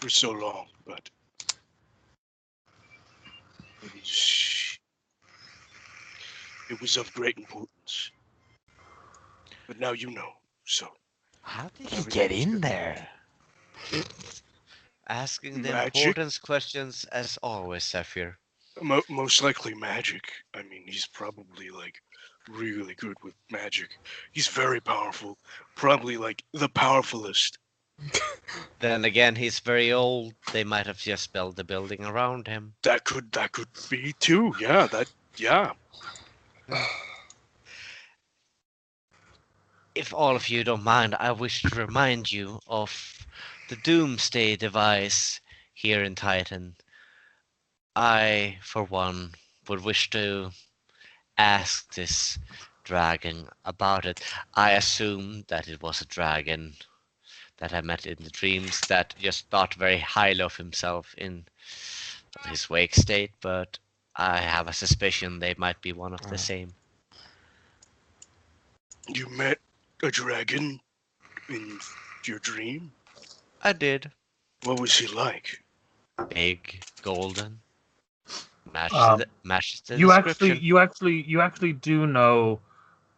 for so long, but it was of great importance. But now you know, so... How did he get in there? Asking the importance questions as always, Sapphire. Most likely magic. I mean, he's probably, like, really good with magic. He's very powerful. Probably, like, the powerfulest. Then again, he's very old. They might have just built the building around him. That could be too. Yeah, yeah. If all of you don't mind, I wish to remind you of the Doomsday device here in Titan. I, for one, would wish to ask this dragon about it. I assume that it was a dragon that I met in the dreams that just thought very highly of himself in his wake state, but I have a suspicion they might be one of the same. You met a dragon in your dream? I did. What was he like? Big, golden. Matches the you description. you actually do know,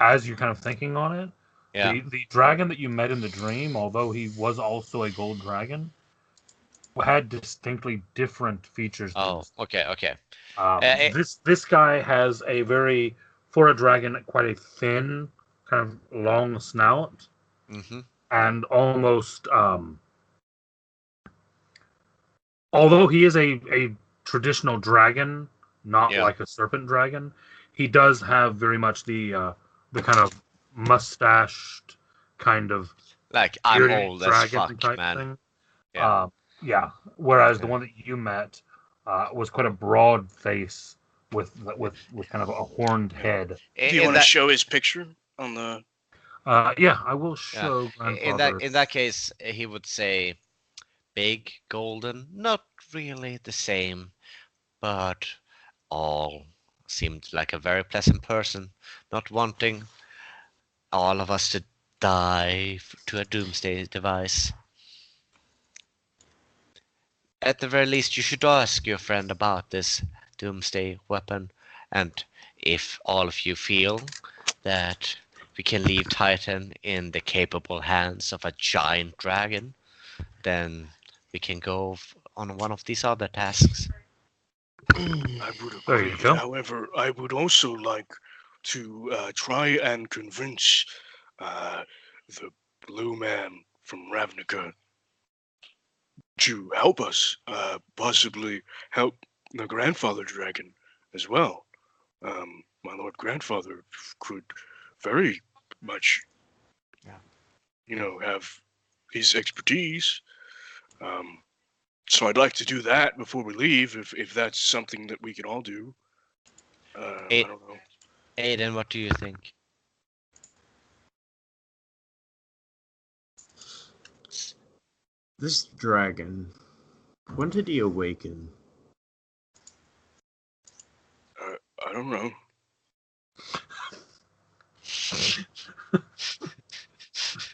as you're kind of thinking on it. Yeah. The dragon that you met in the dream, although he was also a gold dragon, had distinctly different features. Okay. This guy has a very, for a dragon, quite a thin, kind of long snout, and almost, although he is a traditional dragon, not like a serpent dragon, he does have very much the kind of mustached kind of like I'm old as fuck, man. Thing. Yeah. Whereas the one that you met was quite a broad face with kind of a horned head. Do you want to show his picture on the? Yeah, I will show. Yeah. In that case, he would say, big, golden, not really the same, but all seemed like a very pleasant person, not wanting all of us to die to a doomsday device. At the very least, you should ask your friend about this doomsday weapon, and if all of you feel that we can leave Titan in the capable hands of a giant dragon, then we can go on one of these other tasks. I would agree. However, I would also like to try and convince the blue man from Ravnica to help us, possibly help the grandfather dragon as well. My lord grandfather could very much, have his expertise. So I'd like to do that before we leave, if that's something that we can all do. I don't know. Aiden, what do you think? This dragon, when did he awaken? I don't know.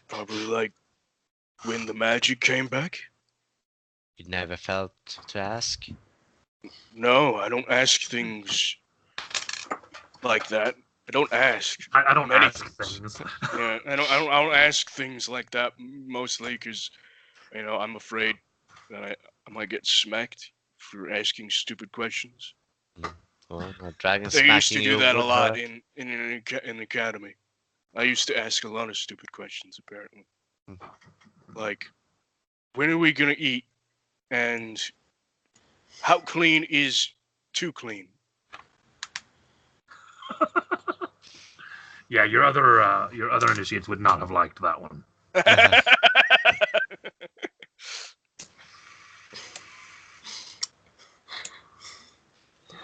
Probably like when the magic came back. You never felt to ask? No, I don't ask things like that. I don't ask. I don't ask things. Yeah, I don't ask things like that mostly because, I'm afraid that I might get smacked for asking stupid questions. Well, a dragon they used to do that a lot in the academy. I used to ask a lot of stupid questions, apparently. Like, when are we gonna eat? And how clean is too clean? Yeah, your other initiates would not have liked that one.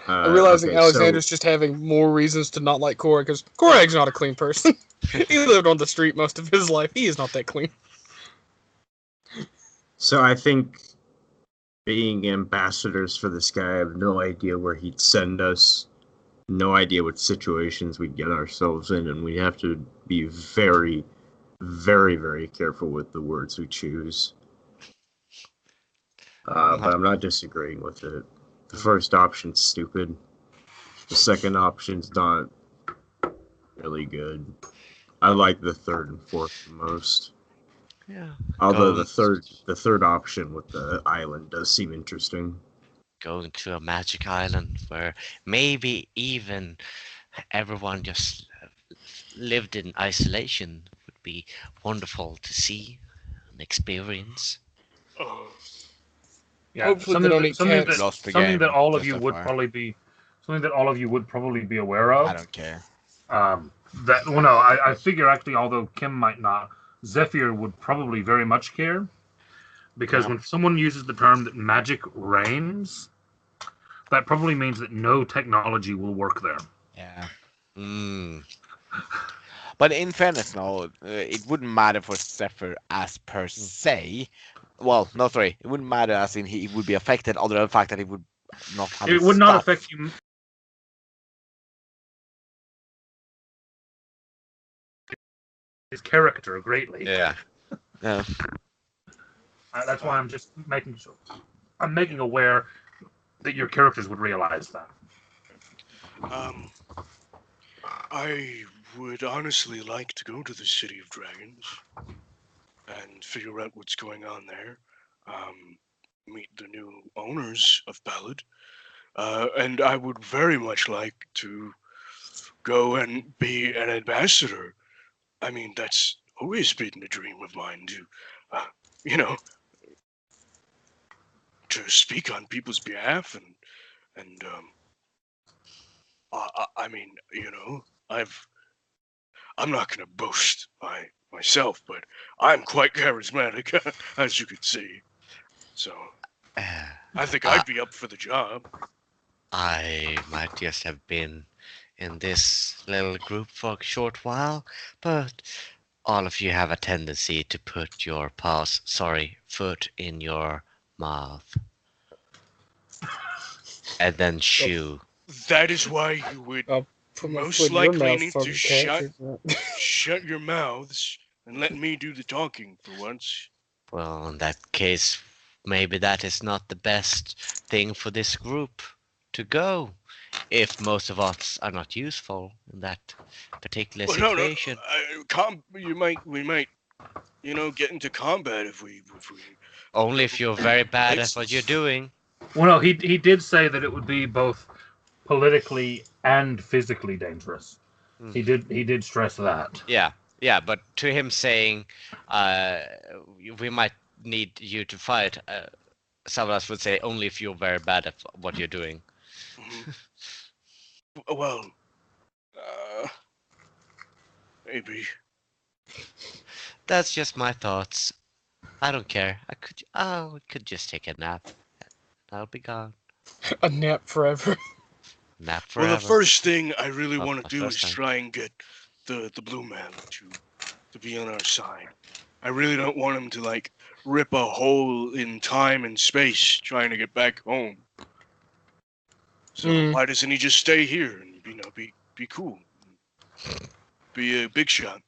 I'm realizing Alexander's just having more reasons to not like Korag, because Korag's not a clean person. He lived on the street most of his life. He is not that clean. So I think being ambassadors for this guy, I have no idea where he'd send us, no idea what situations we'd get ourselves in, and we have to be very, very, very careful with the words we choose. But I'm not disagreeing with it. The first option's stupid. The second option's not really good. I like the third and fourth the most. Yeah. Although the third option with the island does seem interesting. Going to a magic island where maybe even everyone just lived in isolation would be wonderful to see and experience. Oh, Yeah, Hopefully they don't eat cats. Lost the something game, that all of just you would FYI. probably be something that all of you would probably be aware of. I don't care. That well, no, I figure actually, although Kim might not, Zephyr would probably very much care because Yeah. when someone uses the term that magic reigns, that probably means that no technology will work there. Yeah. Mm. But in fairness, no, it wouldn't matter for Zephyr as per se. Well, no, sorry, it wouldn't matter as in he would be affected, other than the fact that he would not have It his would not stuff. affect you. His character greatly. Yeah. Yeah. That's why I'm just making sure. I'm making aware that your characters would realize that. I would honestly like to go to the City of Dragons and figure out what's going on there. Meet the new owners of Ballad. And I would very much like to go and be an ambassador. I mean, that's always been a dream of mine to, you know, to speak on people's behalf and I mean, you know, I'm not gonna boast myself, but I'm quite charismatic, as you can see. So I think I'd be up for the job. I might just have been in this little group for a short while, but all of you have a tendency to put your foot in your mouth. And then chew. That is why you would Put my most foot in your likely mouth, need to fucking cat. shut your mouths and let me do the talking for once. Well, in that case, maybe that is not the best thing for this group to go. If most of us are not useful in that particular Well, situation. we might, you know, get into combat if we. Only if you're very bad at what you're doing. Well, no, he did say that it would be both politically and physically dangerous. He did stress that. Yeah, but to him saying, we might need you to fight, some of us would say only if you're very bad at what you're doing. Well, maybe. That's just my thoughts. I don't care. I could just take a nap. I'll be gone. A nap forever. Nap forever. Well, the first thing I really Not want my to do is first time. try and get the blue man to be on our side. I really don't want him to like rip a hole in time and space trying to get back home. So why doesn't he just stay here and be cool, be a big shot,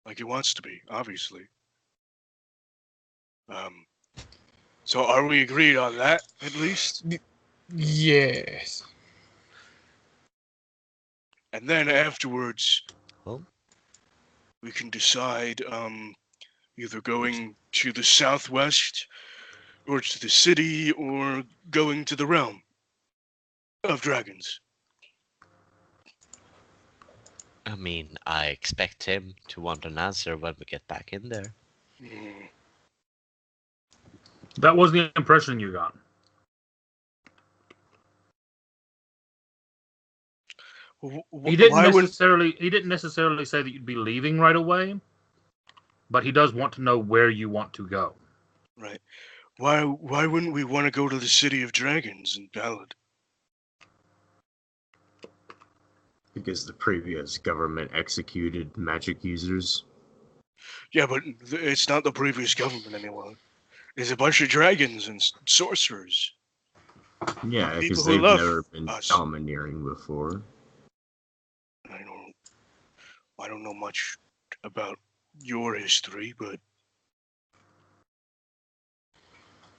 like he wants to be, obviously. So are we agreed on that at least? Yes. And then afterwards, Oh. we can decide either going to the southwest or to the city or going to the realm of dragons. I mean, I expect him to want an answer when we get back in there. That was the impression you got. He didn't necessarily say that you'd be leaving right away, but he does want to know where you want to go. Right. Why wouldn't we want to go to the city of dragons in Ballad? Because the previous government executed magic users. Yeah, but it's not the previous government anymore. There's a bunch of dragons and sorcerers. Yeah, because People who they've love never been us. domineering before. I don't know much about your history, but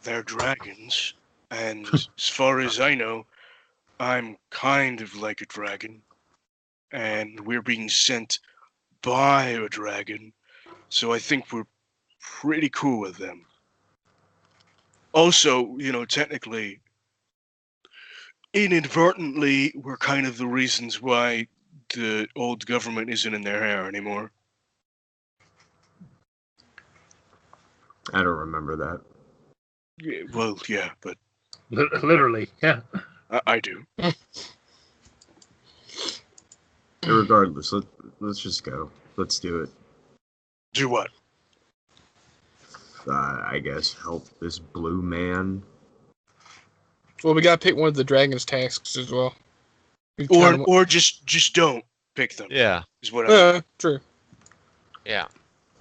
they're dragons, and as far as I know, I'm kind of like a dragon, and we're being sent by a dragon, so I think we're pretty cool with them. Also, technically, inadvertently, we're kind of the reasons why the old government isn't in their hair anymore. I don't remember that. Yeah, well, yeah, but Literally, yeah. I do. Regardless, let's just go. Let's do it. Do what? I guess help this blue man. Well, we gotta pick one of the dragon's tasks as well. Or just don't pick them. Yeah. Is what I mean. True. Yeah.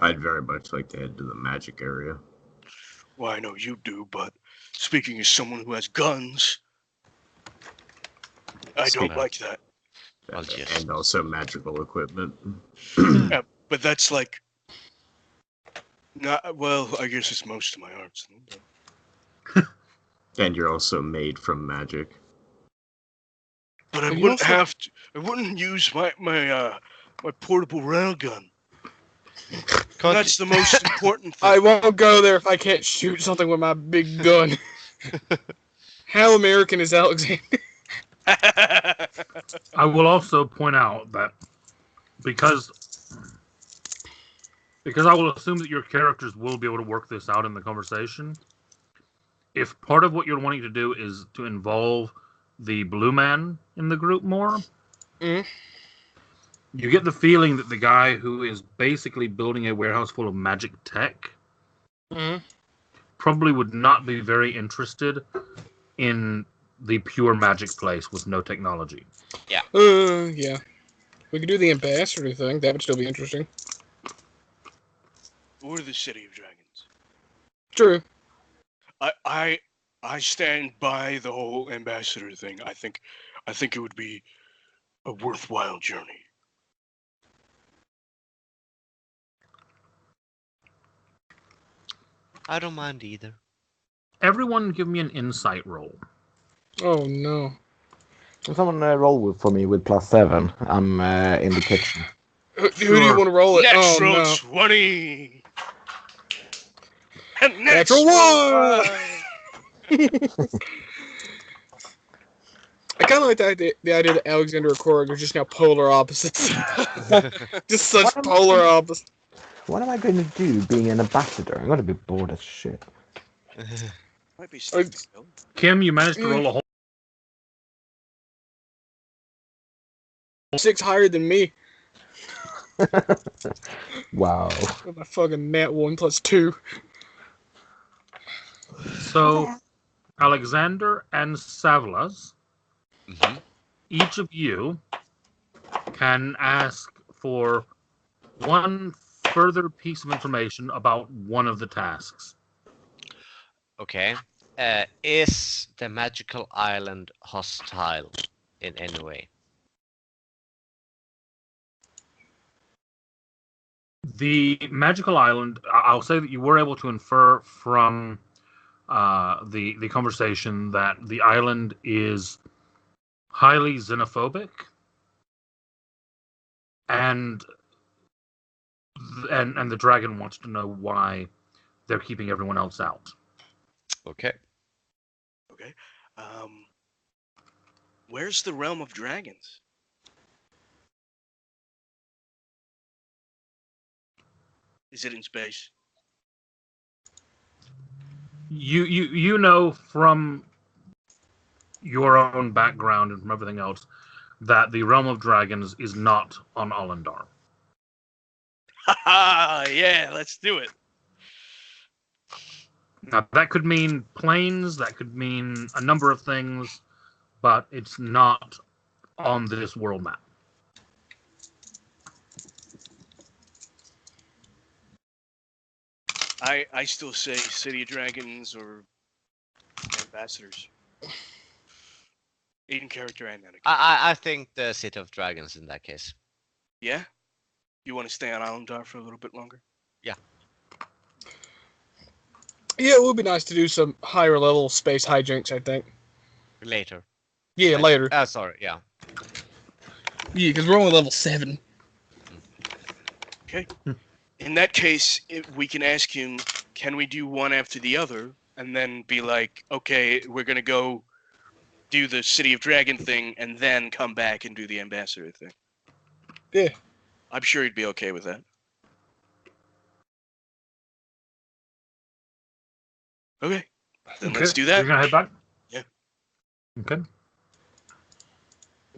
I'd very much like to head to the magic area. Well, I know you do, but speaking as someone who has guns, I don't like that. Well, yes. And also magical equipment. Yeah, but that's like not well. I guess it's most of my arts. But And you're also made from magic. I And you wouldn't also- have to. I wouldn't use my portable railgun. Can't That's the most important thing. I won't go there if I can't shoot something with my big gun. How American is Alexander? I will also point out that because I will assume that your characters will be able to work this out in the conversation. If part of what you're wanting to do is to involve the blue man in the group more, Mhm. you get the feeling that the guy who is basically building a warehouse full of magic tech Mhm. probably would not be very interested in the pure magic place with no technology. Yeah. We could do the ambassador thing. That would still be interesting. Or the City of Dragons. True. I stand by the whole ambassador thing. I think it would be a worthwhile journey. I don't mind either. Everyone give me an insight roll. Oh no. Can someone roll for me with +7? I'm in the kitchen. Who do you want to roll it? Natural Oh 20. And Natural one! I kind of like the idea that Alexander and Korg are just now polar opposites. Just such polar opposites. What am I going to do being an ambassador? I'm going to be bored as shit. Might be safe to go. Kim, you managed to roll a whole 6 higher than me. Wow. With my fucking nat 1 + 2. So, Alexander and Savlas, Mhm. each of you can ask for one further piece of information about one of the tasks. Okay. Is the magical island hostile in any way? The magical island, I'll say that you were able to infer from the conversation that the island is highly xenophobic and the dragon wants to know why they're keeping everyone else out. Okay. Okay. Where's the realm of dragons? Is it in space? You know from your own background and from everything else that the realm of dragons is not on Olyndar. Haha, yeah, let's do it. Now, that could mean planes, that could mean a number of things, but it's not on this world map. I still say City of Dragons or Ambassadors. In character and etiquette. I think the City of Dragons in that case. Yeah? You want to stay on Olyndar for a little bit longer? Yeah. Yeah, it would be nice to do some higher level space hijinks, I think. Later. Yeah, later. Sorry, yeah. Yeah, because we're only level 7. Okay. In that case, we can ask him, can we do one after the other? And then be like, okay, we're going to go do the City of Dragon thing and then come back and do the Ambassador thing. Yeah. I'm sure he'd be okay with that. Okay. Then let's do that. You're going to head back? Yeah. Okay.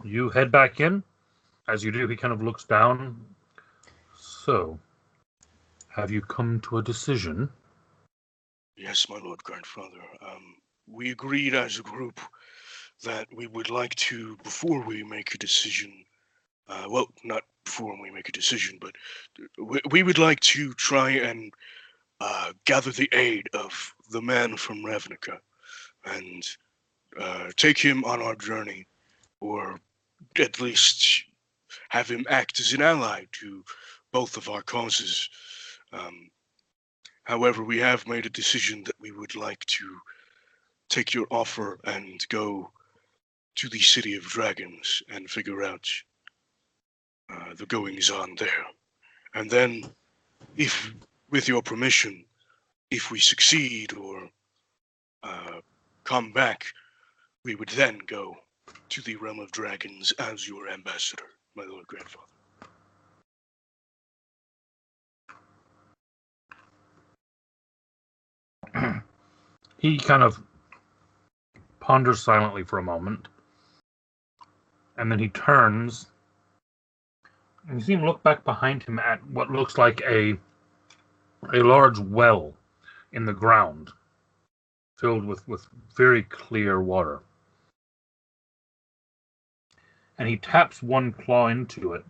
You head back in. As you do, he kind of looks down. So, have you come to a decision? Yes, my Lord Grandfather. We agreed as a group that we would like to, before we make a decision, well, not before we make a decision, but we would like to try and gather the aid of the man from Ravnica and take him on our journey, or at least have him act as an ally to both of our causes. However, we have made a decision that we would like to take your offer and go to the City of Dragons and figure out the goings-on there. And then, if, with your permission, if we succeed or come back, we would then go to the Realm of Dragons as your ambassador, my Lord Grandfather. He kind of ponders silently for a moment, and then he turns, and you see him look back behind him at what looks like a large well in the ground, filled with very clear water. And he taps one claw into it,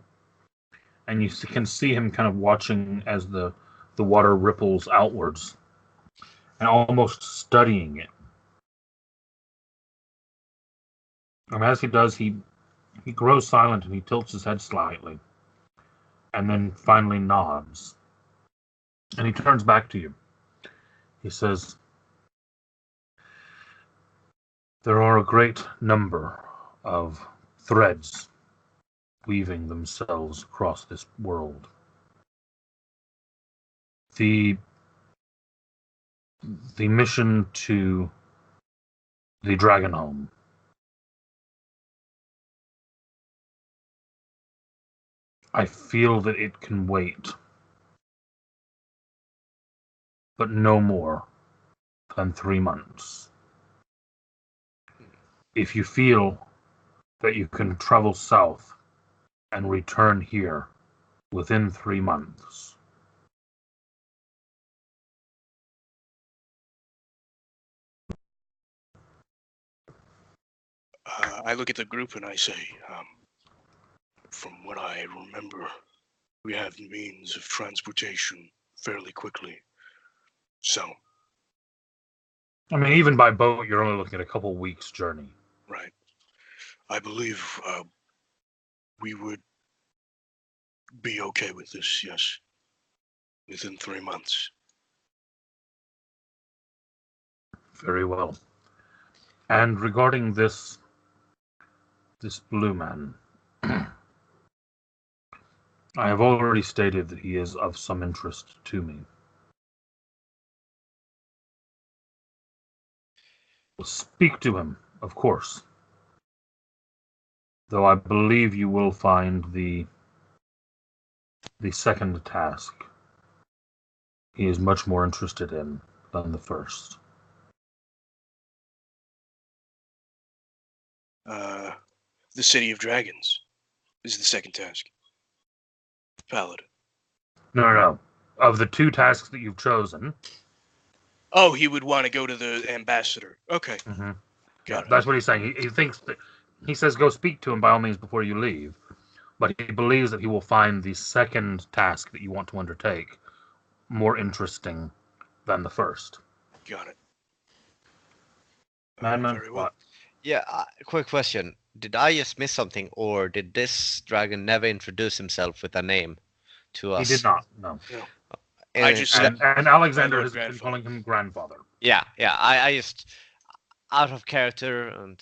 and you can see him kind of watching as the water ripples outwards, and almost studying it. And as he does, he grows silent and he tilts his head slightly, and then finally nods. And he turns back to you. He says, "There are a great number of threads weaving themselves across this world. The mission to the Dragon Home. I feel that it can wait, but no more than 3 months. If you feel that you can travel south and return here within 3 months, I look at the group and I say, from what I remember, we have means of transportation fairly quickly. So, I mean, even by boat, you're only looking at a couple weeks' journey. right. I believe we would be okay with this, yes. Within 3 months. Very well. And regarding this blue man, I have already stated that he is of some interest to me. Speak to him, of course. Though I believe you will find the second task he is much more interested in than the first. The City of Dragons is the second task. Paladin. No. Of the 2 tasks that you've chosen. Oh, he would want to go to the ambassador. Okay. Mm-hmm. Got it. That's what he's saying. He thinks that he says go speak to him by all means before you leave, but he believes that he will find the second task that you want to undertake more interesting than the first. Got it. Madman, Very well. what? Yeah, quick question. Did I just miss something, or did this dragon never introduce himself with a name to us? He did not, no. I just said And Alexander my has lord been calling him grandfather. Yeah, I just out of character and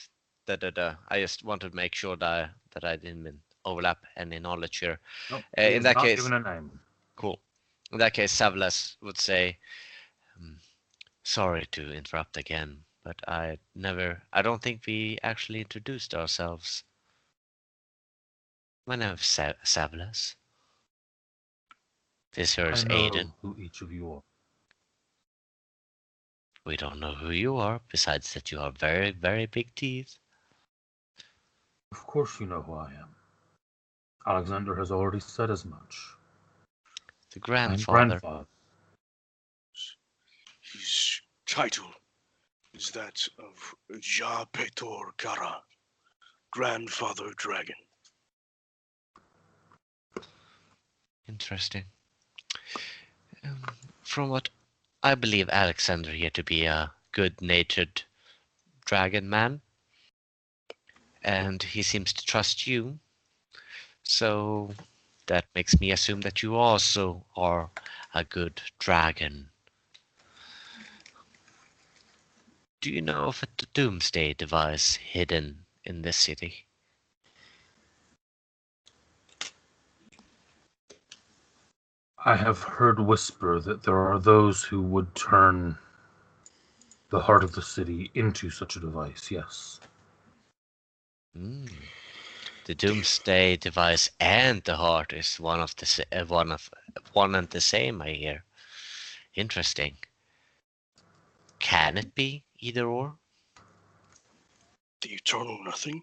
I just wanted to make sure that I didn't overlap any knowledge here. Nope, In that not case, given a name. cool. In that case, Savlas would say, "Sorry to interrupt again, but I don't think we actually introduced ourselves. My name is Savlas. This here is I know Aiden. who each of you are. We don't know who you are, besides that you have very, very big teeth." Of course you know who I am. Alexander has already said as much. The I'm grandfather. grandfather. his title is that of Ja Petor Kara, Grandfather Dragon. Interesting. From what I believe Alexander here to be a good-natured dragon man, and he seems to trust you, so that makes me assume that you also are a good dragon. Do you know of a doomsday device hidden in this city? I have heard whisper that there are those who would turn the heart of the city into such a device, yes. The doomsday device and the heart is one and the same, I hear. Interesting. Can it be either or? The eternal nothing?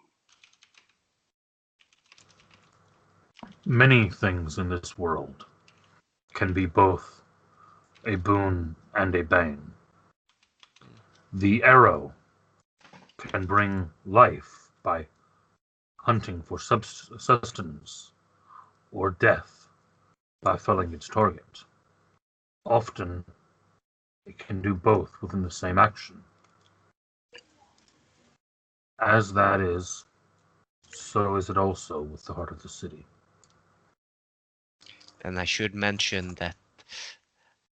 Many things in this world can be both a boon and a bane. The arrow can bring life by hunting for sustenance, or death by felling its target. Often, it can do both within the same action. As that is, so is it also with the heart of the city. And I should mention that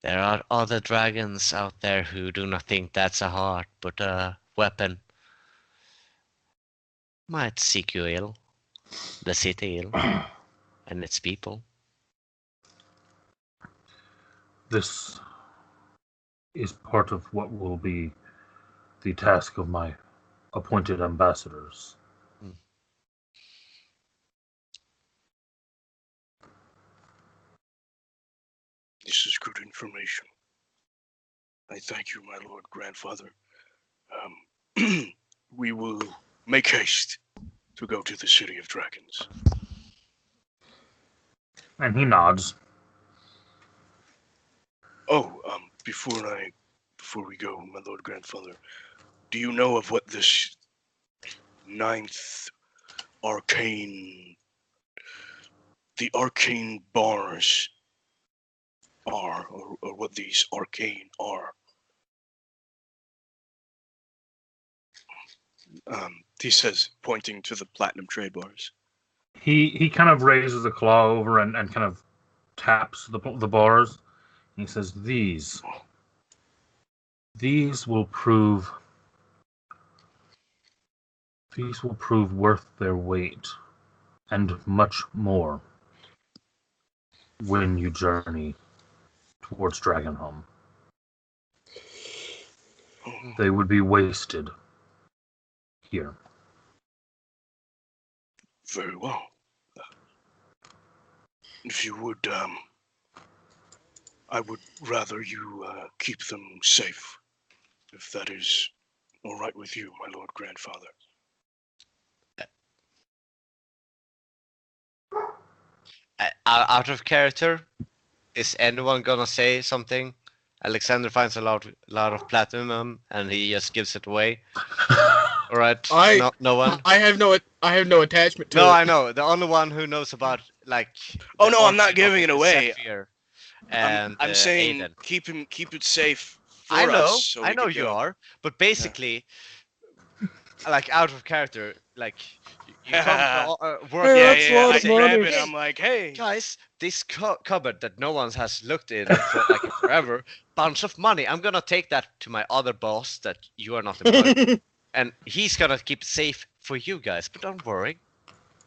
there are other dragons out there who do not think that's a heart, but a weapon. Might seek you ill, the city ill, and its people. This is part of what will be the task of my appointed ambassadors. This is good information. I thank you, my lord grandfather. We will make haste to go to the city of dragons. And he nods. Oh, before we go, my lord grandfather, do you know of what this the arcane bars are, or what these arcane are? He says, pointing to the platinum trade bars. He kind of raises a claw over and kind of taps the bars. And he says, These will prove worth their weight and much more when you journey towards Dragonhome. They would be wasted here. Very well. If you would, I would rather you keep them safe, if that is all right with you, my lord grandfather. Out of character, is anyone gonna say something? Alexander finds a lot of platinum and he just gives it away. All right, no one. I have no attachment to it. No, I know. The only one who knows about like. Oh no, I'm not giving it away. And I'm saying Aiden. keep it safe for I know, us. So I know you are, but basically, like out of character, like you come to work. I grab it. I'm like, hey guys, this cupboard that no one has looked in for like a forever. Bunch of money. I'm gonna take that to my other boss that you are not employed. And he's gonna keep it safe for you guys. But don't worry.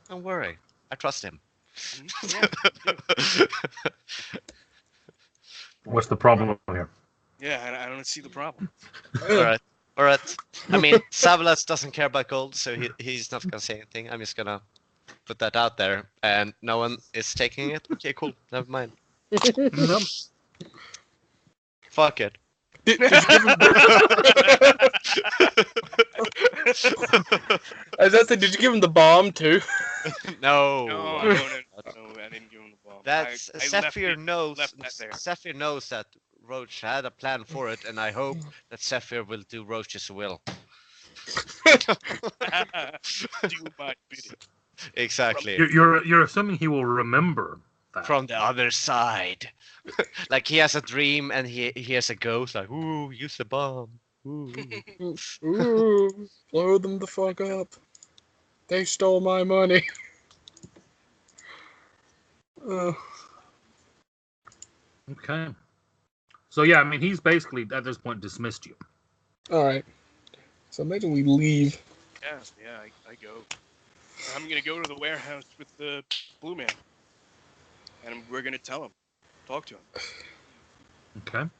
Don't worry. I trust him. Yeah, you do. What's the problem here? Yeah, I don't see the problem. Alright. Alright. I mean, Savalas doesn't care about gold, so he's not gonna say anything. I'm just gonna put that out there, and no one is taking it. Okay, cool. Never mind. No. Fuck it. Did you give him As I said, did you give him the bomb too? No. No, I didn't give him the ball. That's I Zephyr knows. left that there. Zephyr knows that Roach had a plan for it, and I hope that Zephyr will do Roach's will. Do my bidding. Exactly. You're assuming he will remember that. From the other side. Like he has a dream and he hears a ghost like, ooh, use the bomb. Ooh. Ooh, blow them the fuck up. They stole my money. Okay. So yeah, I mean, he's basically at this point dismissed you. All right. So imagine we leave. Yeah, I go. I'm gonna go to the warehouse with the Blue Man, and we're gonna tell him, talk to him. Okay.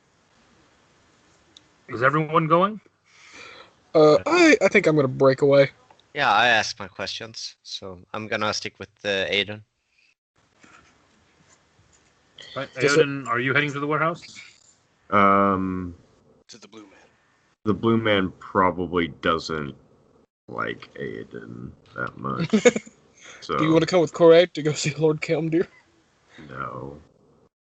Is everyone going? I think I'm gonna break away. Yeah, I asked my questions, so I'm gonna stick with Aiden. Right. Just Aiden, are you heading to the warehouse? To the Blue Man. The Blue Man probably doesn't like Aiden that much. So Do you want to come with Korak to go see Lord Kelmdir? no.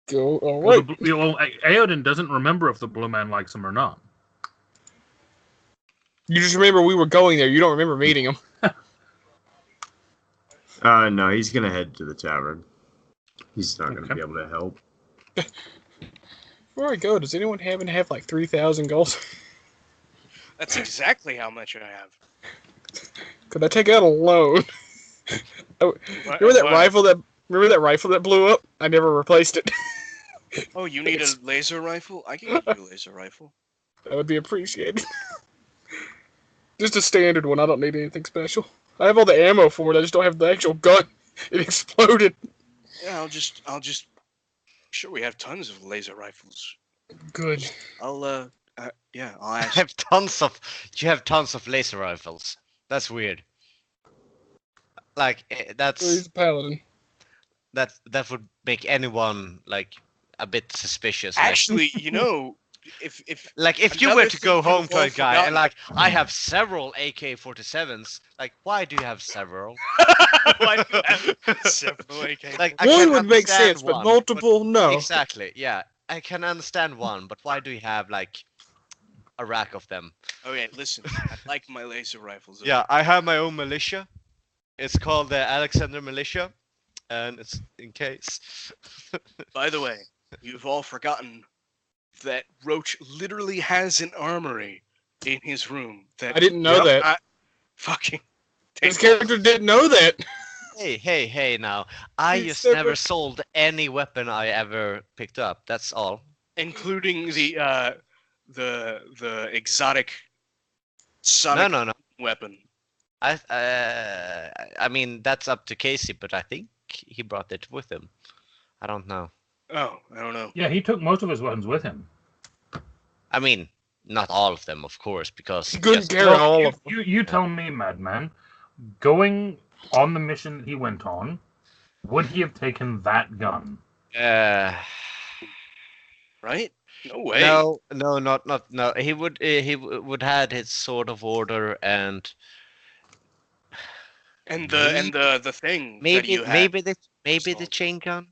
Go. All Well, right. Aiden doesn't remember if the Blue Man likes him or not. You just remember we were going there. You don't remember meeting him. No, he's gonna head to the tavern. He's not gonna Okay. be able to help. Before I go, does anyone happen to have like 3,000 gold? That's exactly how much I have. Could I take out a loan? Remember that rifle that? Remember that rifle that blew up? I never replaced it. Oh, you need a laser rifle? I can give you a laser rifle. That would be appreciated. Just a standard one. I don't need anything special. I have all the ammo for it. I just don't have the actual gun. It exploded. Yeah, I'll just. Sure, we have tons of laser rifles. Good. I'll I ask. have tons of. You have tons of laser rifles. That's weird. Like He's that's a paladin. that would make anyone like a bit suspicious. like- Actually, you know, if Like if you Another were to thing go you've home to all a guy and forgotten. like I have several AK-47s, like why do you have several? why do you have several AK? Like I One can would make understand sense, but one, multiple, no. Exactly, yeah. I can understand one, but why do you have like a rack of them? Okay, listen. I like my laser rifles. Yeah, I have my own militia. It's called the Alexander Militia, and it's in case. By the way, you've all forgotten that Roach literally has an armory in his room. That I didn't know that. I fucking. This character didn't know that. Hey, now. I He's just so never good. sold any weapon I ever picked up. That's all. Including the exotic sonic No. weapon. I mean that's up to Casey, but I think he brought it with him. I don't know. Oh, I don't know. Yeah, he took most of his weapons with him. I mean, not all of them, of course, because He couldn't just- carry all of them. You tell me, Madman, going on the mission that he went on, would he have taken that gun? Right? No way. No, no. He would had his sword of order and And the thing that maybe you had. the Assault. chain gun.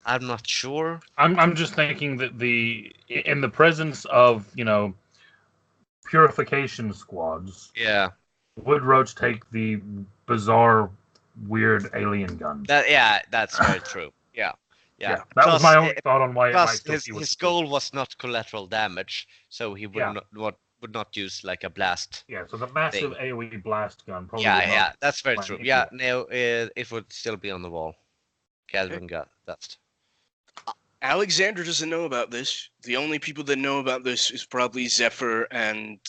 I'm not sure. I'm just thinking that in the presence of purification squads, Yeah. would Roach take the bizarre, weird alien gun? That's very true. Yeah. That was Plus, my only thought on why it might Plus, still be his goal was not collateral damage, so he would Yeah. would not use like a blast. Yeah, so the massive thing. AoE blast gun probably. Yeah, would not- that's very fine, true. if Yeah, you- no, it would still be on the wall. Calvin got dust. Alexander doesn't know about this. The only people that know about this is probably Zephyr and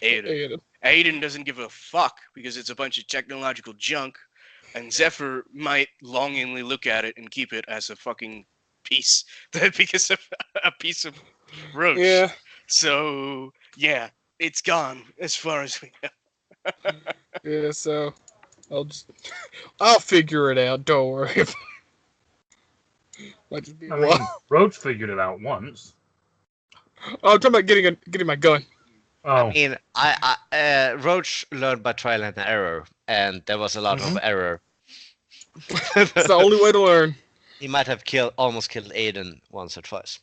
Aiden. Aiden doesn't give a fuck because it's a bunch of technological junk, and Zephyr might longingly look at it and keep it as a fucking piece because of a piece of roach. Yeah. So yeah, it's gone as far as we know. Yeah, so I'll figure it out. Don't worry. Might just be a I while. mean, Roach figured it out once. Oh, I'm talking about getting my gun. Oh, I mean, Roach learned by trial and error, and there was a lot of error. It's the only way to learn. He might have almost killed Aiden once or twice.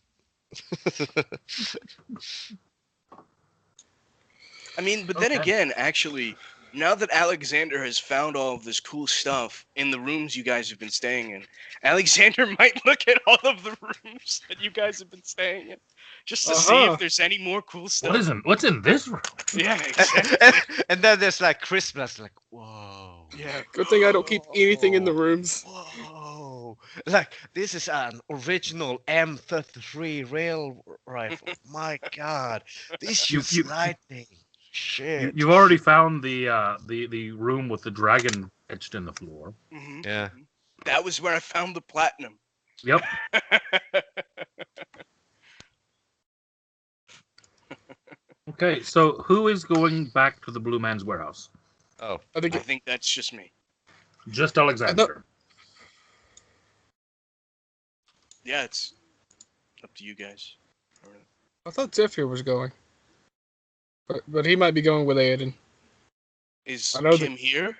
I mean, but then again, actually, now that Alexander has found all of this cool stuff in the rooms you guys have been staying in, Alexander might look at all of the rooms that you guys have been staying in, just to see if there's any more cool stuff. What's in this room? Yeah, exactly. And then there's like Christmas, like, whoa. Yeah. Good thing I don't keep anything in the rooms. Whoa. Like, this is an original M33 rail rifle. My God. This shoots lightning. Shit. You've already found the room with the dragon etched in the floor. Mm-hmm. Yeah. That was where I found the platinum. Yep. Okay, so who is going back to the Blue Man's warehouse? Oh, I think that's just me. Just Alexander. Yeah, it's up to you guys. I thought Zephyr was going. But he might be going with Aiden. Is I know Kim here?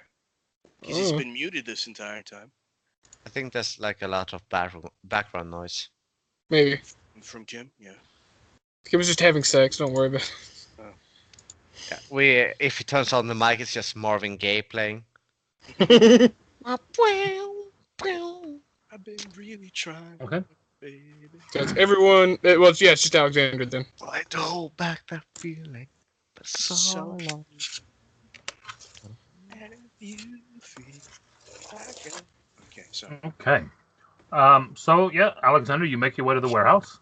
Because he's been muted this entire time. I think there's like a lot of background noise. Maybe. From Kim? Yeah. Kim was just having sex, don't worry about it. Yeah, if he turns on the mic, it's just Marvin Gaye playing. I've been really trying. Okay. Baby. So it's everyone. It's just Alexander then. I don't hold back that feeling. So long. Okay, so. Okay. So yeah, Alexander, you make your way to the warehouse.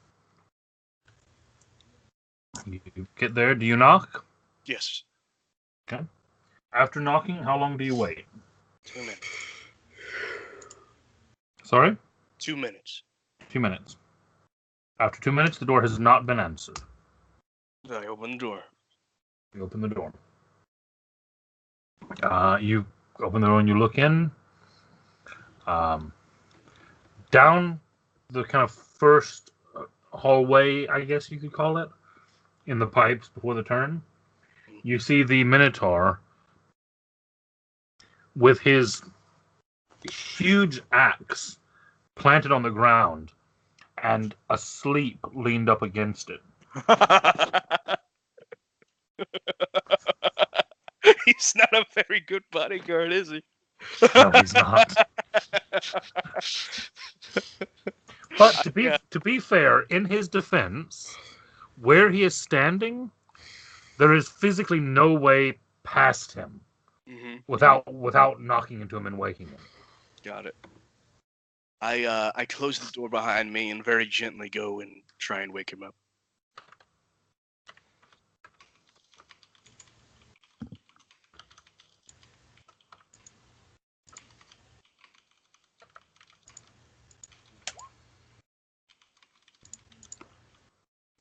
You get there. Do you knock? Yes. Okay. After knocking, how long do you wait? 2 minutes. Sorry? 2 minutes. 2 minutes. After 2 minutes, the door has not been answered. I open the door. You open the door. You open the door and you look in. Down the kind of first hallway, I guess you could call it, in the pipes before the turn, you see the Minotaur with his huge axe planted on the ground and asleep leaned up against it. He's not a very good bodyguard, is he? No, he's not. But to be fair, in his defense, where he is standing, there is physically no way past him without knocking into him and waking him. Got it. I close the door behind me and very gently go and try and wake him up.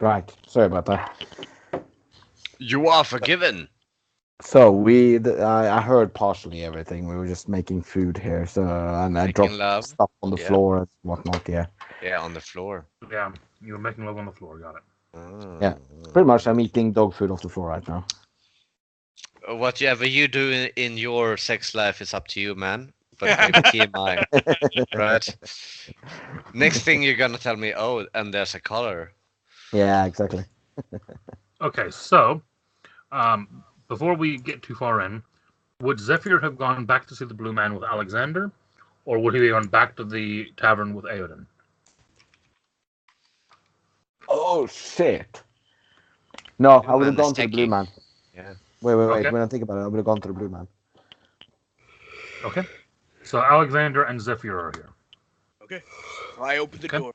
Right. Sorry about that. You are forgiven. So I heard partially everything. We were just making food here, so and I dropped stuff on the floor and whatnot. Yeah. Yeah, on the floor. Yeah, you were making love on the floor. Got it. Yeah, pretty much. I'm eating dog food off the floor right now. Whatever you do in your sex life is up to you, man. But maybe TMI, right? Next thing you're gonna tell me, oh, and there's a color. Yeah, exactly. Okay, so before we get too far in, would Zephyr have gone back to see the Blue Man with Alexander, or would he have gone back to the tavern with Aoden? Oh shit! No, I would have gone to the Blue Man. Yeah. Wait. Okay. When I think about it, I would have gone to the Blue Man. Okay. So Alexander and Zephyr are here. Okay. I open the door.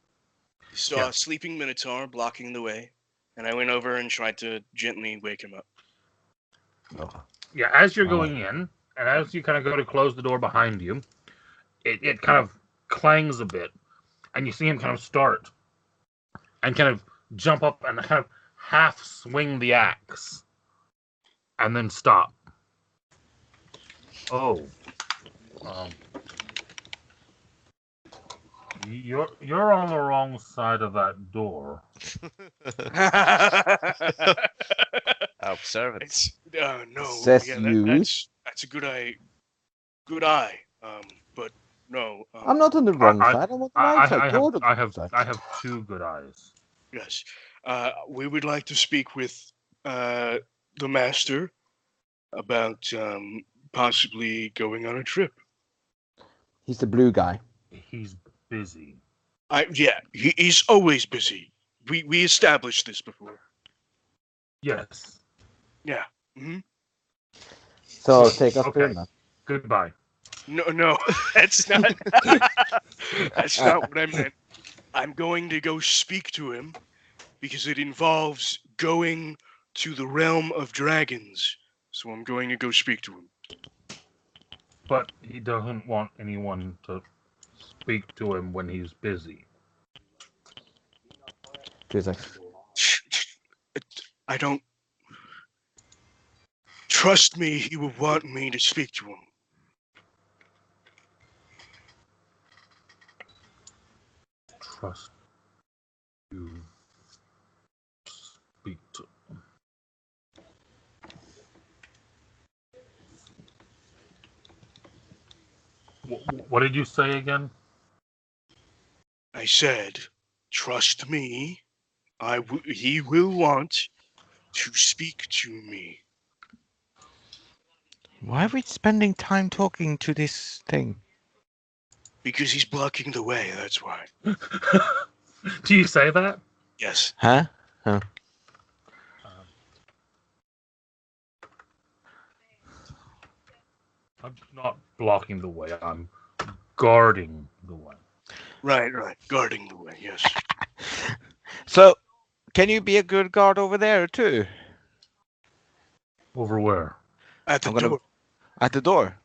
saw Yeah. a sleeping minotaur blocking the way, and I went over and tried to gently wake him up. Yeah, as you're going in, and as you kind of go to close the door behind you, it kind of clangs a bit, and you see him kind of start and kind of jump up and kind of half swing the axe, and then stop. Oh, you're on the wrong side of that door. Observe it. It's no. Says Yeah, you. that's a good eye. Good eye. But no. I'm not on the wrong side. I'm on the right side. You're the I wrong side. have two good eyes. Yes. We would like to speak with the master about possibly going on a trip. He's the blue guy. He's busy. He's always busy. We established this before. Yes. Yeah. Mm-hmm. So take us Okay. to him. Goodbye. No, that's not. That's not what I meant. I'm going to go speak to him because it involves going to the realm of dragons. So I'm going to go speak to him. But he doesn't want anyone to speak to him when he's busy. 2 seconds. I don't. Trust me, he will want me to speak to him. Trust you. Speak to him. What did you say again? I said, trust me, he will want to speak to me. Why are we spending time talking to this thing? Because he's blocking the way, that's why. Do you say that? Yes. Huh? I'm not blocking the way. I'm guarding the way. Right. Guarding the way, yes. So, can you be a good guard over there too? Over where? At the I'm gonna- door. At the door?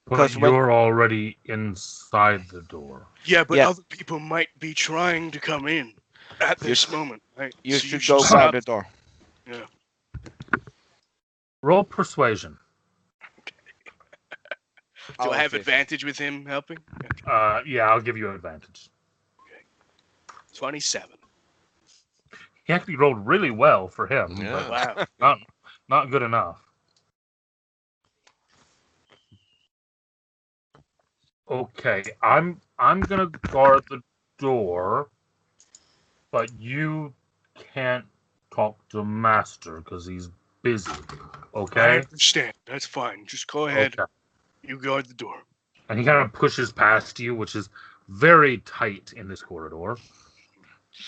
But 'Cause when- you're already inside the door. Yeah, but Yeah. other people might be trying to come in at this moment, right? You So should go stop. guard the door. Yeah. Roll persuasion. Do I have see. advantage with him helping? Yeah, I'll give you advantage. 27. He actually rolled really well for him, Yeah. Wow. but not good enough. Okay, I'm gonna guard the door, but you can't talk to Master because he's busy. I Okay. understand. That's fine. Just go ahead. Okay. You guard the door. And he kind of pushes past you, which is very tight in this corridor,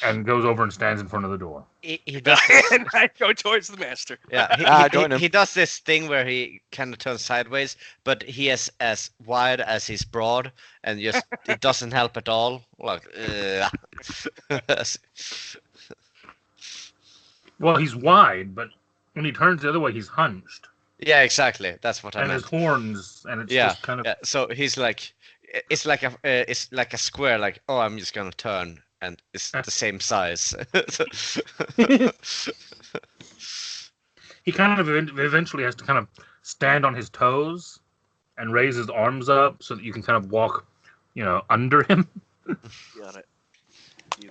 and goes over and stands in front of the door. He does. And I go towards the master. Yeah, join him. he does this thing where he kind of turns sideways, but he is as wide as he's broad, and just it doesn't help at all. Like, Well, he's wide, but when he turns the other way, he's hunched, yeah, exactly. That's what I and meant. his horns, and it's Yeah, just kind of. yeah. So he's like, it's like a square. Like, oh, I'm just gonna turn, and it's the same size. He kind of eventually has to kind of stand on his toes and raise his arms up so that you can kind of walk, under him. Got it. Do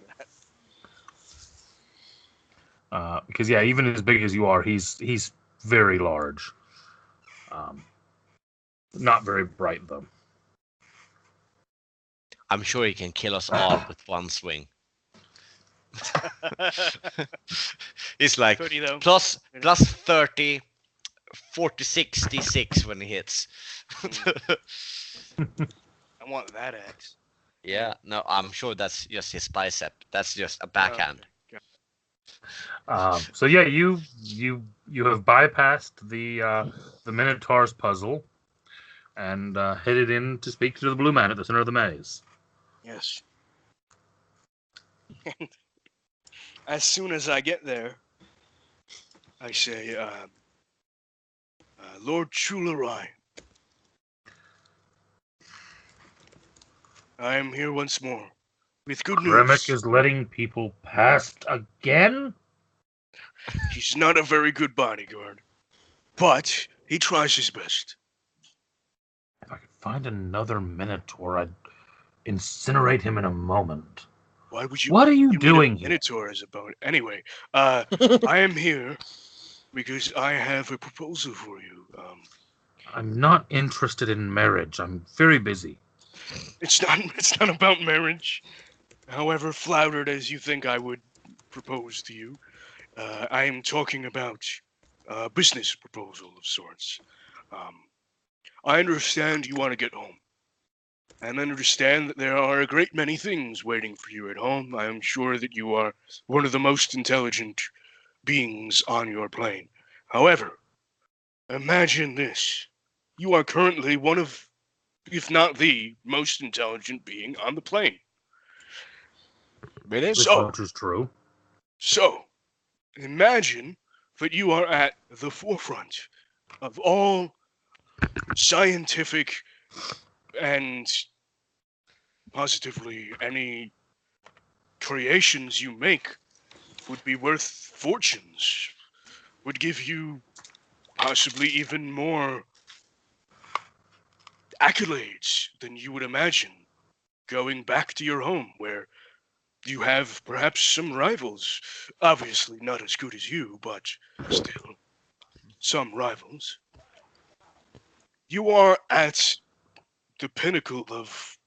that. Because yeah, even as big as you are, he's very large. Not very bright though. I'm sure he can kill us all with one swing. He's like Pretty though. plus 30, 40, 66 when he hits. I want that axe. Yeah, no, I'm sure that's just his bicep. That's just a backhand. So yeah, you You have bypassed the Minotaur's puzzle and headed in to speak to the blue man at the center of the maze. Yes. And as soon as I get there, I say, Lord Chularai, I am here once more with good Remick news. is letting people past again? He's not a very good bodyguard, but he tries his best. If I could find another Minotaur, I'd incinerate him in a moment. Why would you? What are you mean doing a here? Minotaur is about. Anyway, I am here because I have a proposal for you. I'm not interested in marriage. I'm very busy. It's not about marriage. However flattered as you think I would propose to you, I am talking about a business proposal of sorts. I understand you want to get home, and understand that there are a great many things waiting for you at home. I am sure that you are one of the most intelligent beings on your plane. However, imagine this. You are currently one of, if not the most intelligent being on the plane. Really? This So, much is true. So, imagine that you are at the forefront of all scientific and positively any creations you make would be worth fortunes, would give you possibly even more accolades than you would imagine going back to your home where you have perhaps some rivals. Obviously not as good as you, but still some rivals. You are at the pinnacle of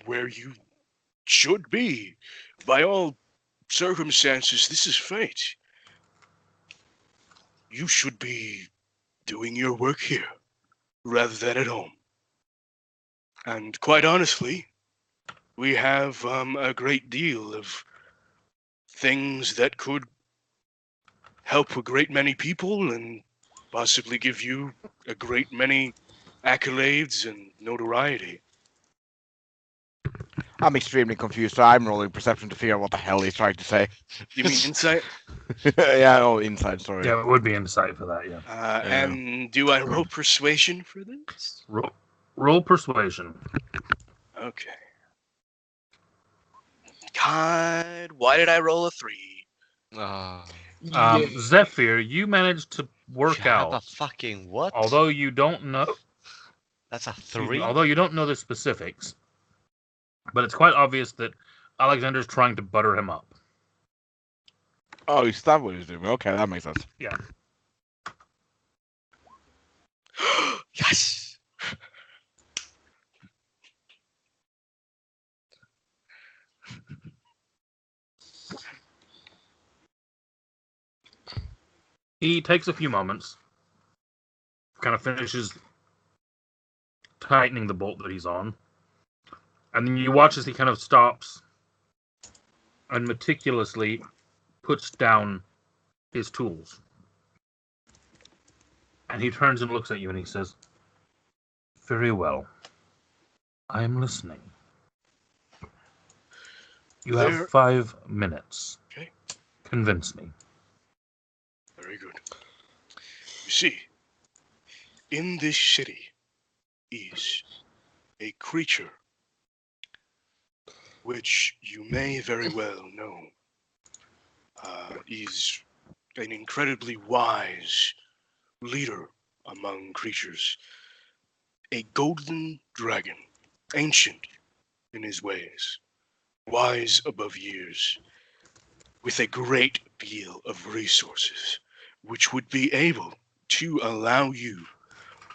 where you should be. By all circumstances, this is fate. You should be doing your work here rather than at home. And quite honestly, we have a great deal of things that could help a great many people and possibly give you a great many accolades and notoriety. I'm extremely confused, so I'm rolling perception to figure out what the hell he's trying to say. You mean insight? Yeah, oh, inside, sorry. Yeah, it would be insight for that, yeah. And do I roll persuasion for this? Roll persuasion. Okay. God, why did I roll a 3? Zephyr, you managed to work you out. have a fucking what? Although you don't know. That's a Excuse 3? me, although you don't know the specifics, but it's quite obvious that Alexander's trying to butter him up. Oh, is that what he's doing? Okay, that makes sense. Yeah. Yes! He takes a few moments, kind of finishes tightening the bolt that he's on, and then you watch as he kind of stops and meticulously puts down his tools. And he turns and looks at you and he says, "Very well. I am listening. You have 5 minutes. Okay. Convince me." Very good. You see, in this city is a creature which you may very well know is an incredibly wise leader among creatures. A golden dragon, ancient in his ways, wise above years, with a great deal of resources, which would be able to allow you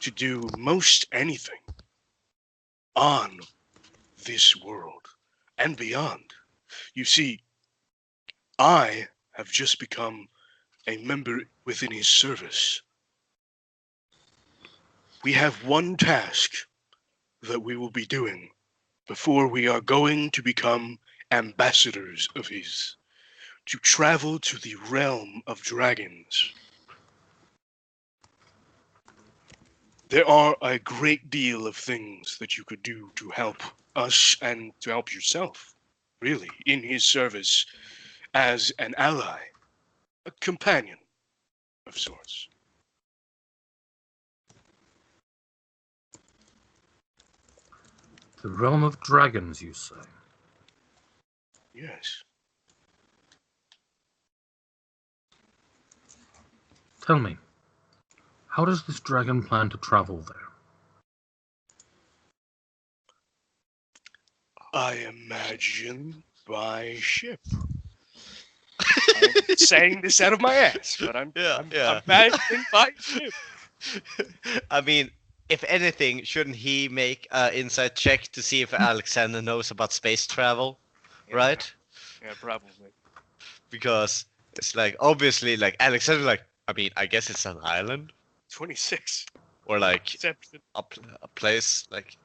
to do most anything on this world and beyond. You see, I have just become a member within his service. We have one task that we will be doing before we are going to become ambassadors of his, to travel to the realm of dragons there are a great deal of things that you could do to help us and to help yourself, really, in his service as an ally, a companion of sorts. The realm of dragons, you say? Yes. Tell me, how does this dragon plan to travel there? I imagine by ship. I'm saying this out of my ass, but I'm imagining by ship. I mean, if anything, shouldn't he make an insight check to see if Alexander knows about space travel, right? Yeah, probably. Because it's like, obviously, like, Alexander, like, I mean, I guess it's an island. 26. Or, like, Deception. a place, like,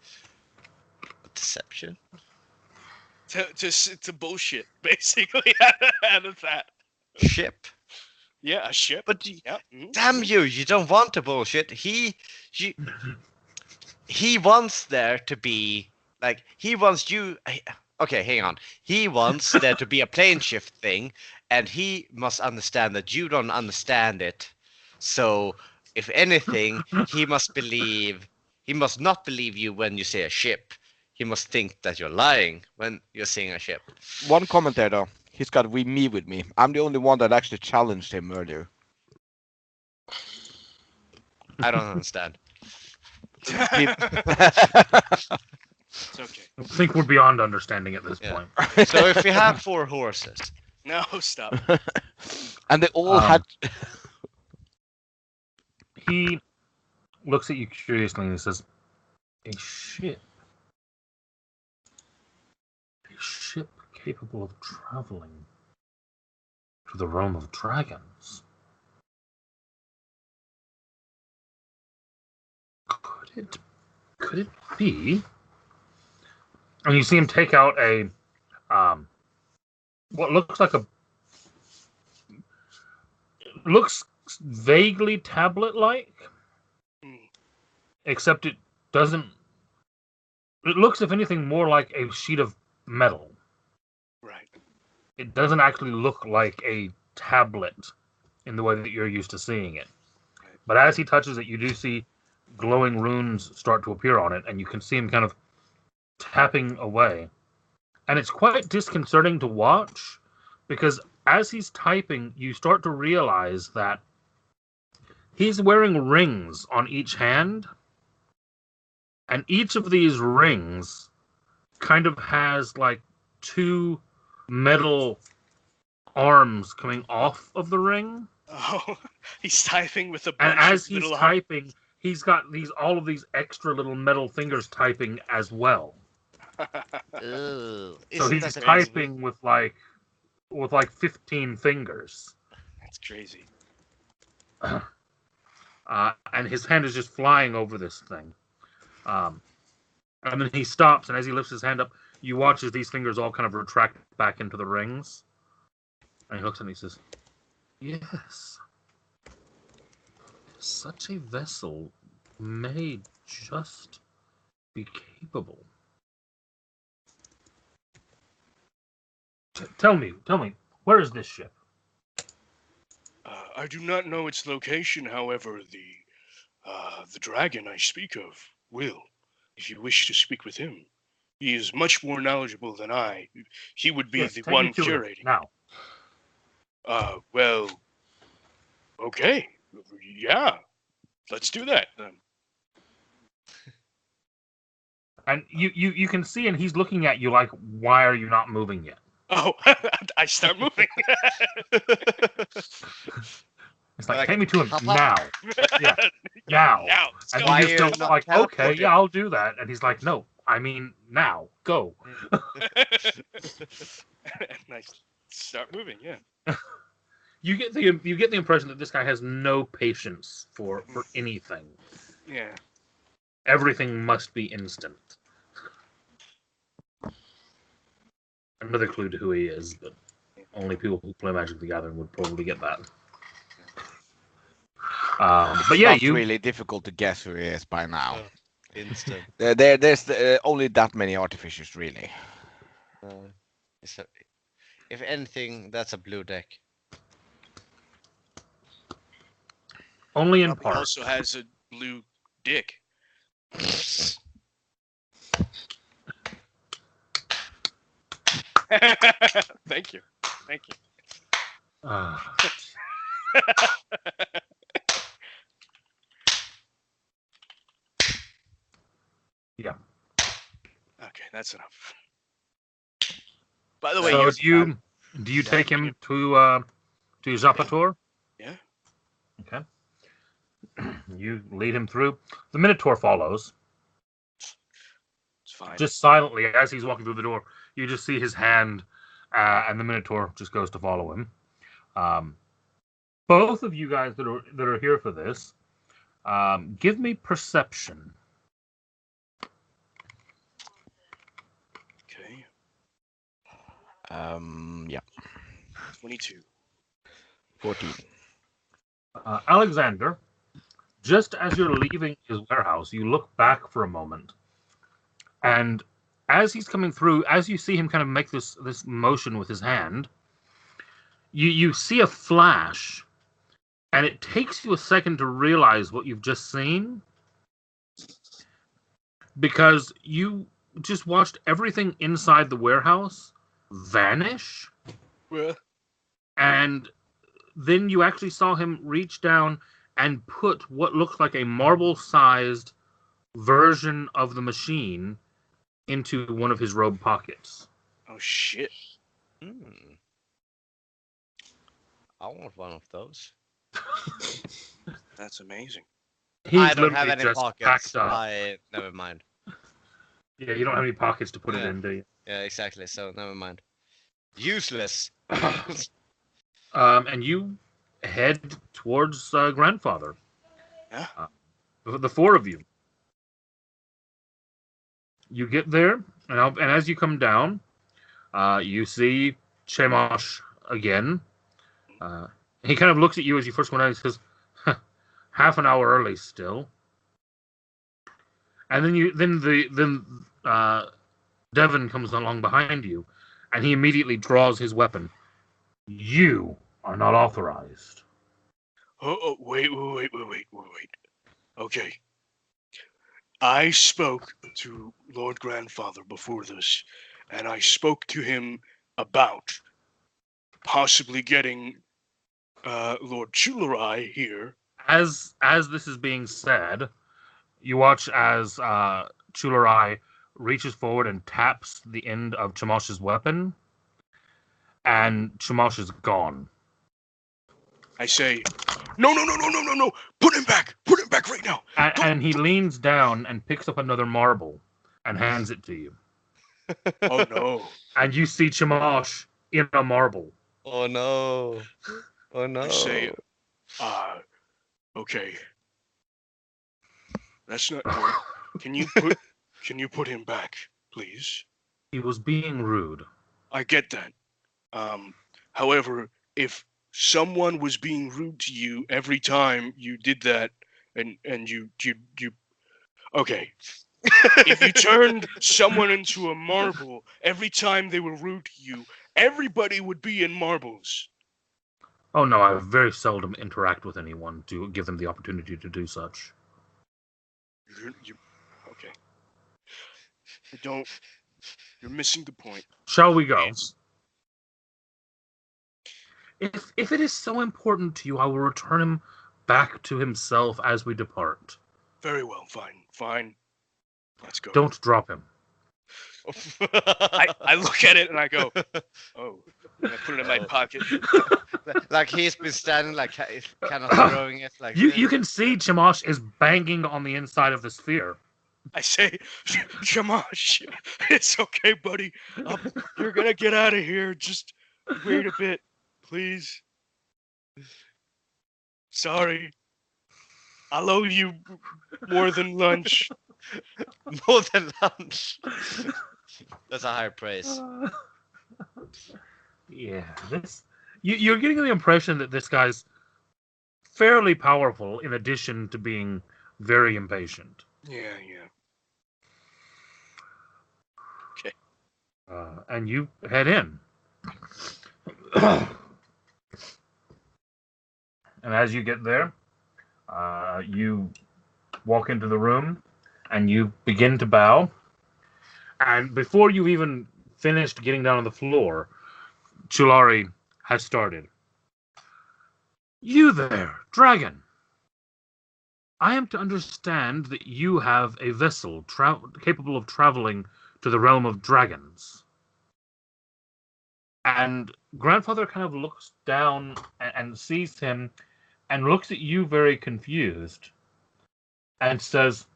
a deception? To bullshit, basically, out of that. Ship. Yeah, a ship. But yeah. Damn you! You don't want the bullshit. He wants there to be like he wants you. Okay, hang on. He wants there to be a plane shift thing, and he must understand that you don't understand it. So, if anything, he must believe. He must not believe you when you say a ship. He must think that you're lying when you're saying a ship. One comment there, though. He's got me with me. I'm the only one that actually challenged him earlier. I don't understand. It's okay. I think we're beyond understanding at this point. So if we have 4 horses. No, stop. And they all had... He looks at you curiously and he says, a ship capable of traveling to the realm of dragons. Could it be? And you see him take out a what looks like looks vaguely tablet-like, except it doesn't. It looks, if anything, more like a sheet of metal. Right. It doesn't actually look like a tablet in the way that you're used to seeing it. Right. But as he touches it, you do see glowing runes start to appear on it, and you can see him kind of tapping away. And it's quite disconcerting to watch, because as he's typing, you start to realize that he's wearing rings on each hand, and each of these rings kind of has like 2 metal arms coming off of the ring. Oh, he's typing with a bunch and as of he's little typing, he's got all of these extra little metal fingers typing as well. Ooh, So he's typing with like 15 fingers. That's crazy. And his hand is just flying over this thing. And then he stops, and as he lifts his hand up, you watch as these fingers all kind of retract back into the rings. And he looks and he says, yes. Such a vessel may just be capable. Tell me, where is this ship? I do not know its location. However, the dragon I speak of will, if you wish to speak with him. He is much more knowledgeable than I. He would be the one curating. Now. Well, okay. Yeah. Let's do that then. And you can see, and he's looking at you like, why are you not moving yet? Oh, I start moving. It's like, take me to him now. Yeah, now. And Why you just don't like, okay, yeah, I'll do that. And he's like, no, I mean now, go. And I start moving. Yeah. You get the impression that this guy has no patience for anything. Yeah. Everything must be instant. Another clue to who he is, but only people who play Magic the Gathering would probably get that. But yeah, Not you really difficult to guess who he is by now. Instant. There's only that many artificers, really. If anything, that's a blue deck. only in Probably part. also has a blue dick. Thank you. Thank you. Yeah. Okay, that's enough. By the way, So you're, do you take him to Zapator? Yeah. Okay. You lead him through. The Minotaur follows. It's fine. Just silently as he's walking through the door. You just see his hand, and the Minotaur just goes to follow him. Both of you guys that are here for this, give me perception. Okay. Yeah. 22. 14. Alexander, just as you're leaving his warehouse, you look back for a moment, and as he's coming through, as you see him kind of make this motion with his hand, you see a flash, and it takes you a second to realize what you've just seen, because you just watched everything inside the warehouse vanish, and then you actually saw him reach down and put what looked like a marble-sized version of the machine into one of his robe pockets. Oh shit! I want one of those. That's amazing. I don't have any pockets. Never mind. Yeah, you don't have any pockets to put it in, do you? Yeah, exactly. So never mind. Useless. And you head towards Grandfather. Yeah. The four of you. You get there, and as you come down, you see Chemosh again. He kind of looks at you as you first come down and says, half an hour early still. And then Devon comes along behind you, and he immediately draws his weapon. You are not authorized. Oh, wait. Okay. I spoke to Lord Grandfather before this, and I spoke to him about possibly getting Lord Chularai here. As this is being said, you watch as Chularai reaches forward and taps the end of Chemosh's weapon, and Chemosh is gone. I say, no, put him back right now. And he leans down and picks up another marble and hands it to you. Oh no. And you see Chemosh in a marble. Oh no. I say, okay. That's not good. Can you put him back, please? He was being rude. I get that. However, if someone was being rude to you every time you did that, and you okay. If you turned someone into a marble every time they were rude to you, everybody would be in marbles. Oh no, I very seldom interact with anyone to give them the opportunity to do such. Okay. You're missing the point. Shall we go? If it is so important to you, I will return him back to himself as we depart. Very well, fine. Let's go. Don't drop him. I look at it and I go, oh. And I put it in my pocket. Like he's been standing, like kind of throwing it. Like you can see Chemosh is banging on the inside of the sphere. I say, Chemosh, it's okay, buddy. You're gonna get out of here. Just wait a bit, please. Sorry. I'll owe you more than lunch. More than lunch. That's a high praise. Yeah, you're getting the impression that this guy's fairly powerful in addition to being very impatient. Yeah. Okay. And you head in. And as you get there, you walk into the room and you begin to bow. And before you even finished getting down on the floor, Chulari has started. You there, dragon. I am to understand that you have a vessel capable of traveling to the realm of dragons. And grandfather kind of looks down and sees him and looks at you very confused and says,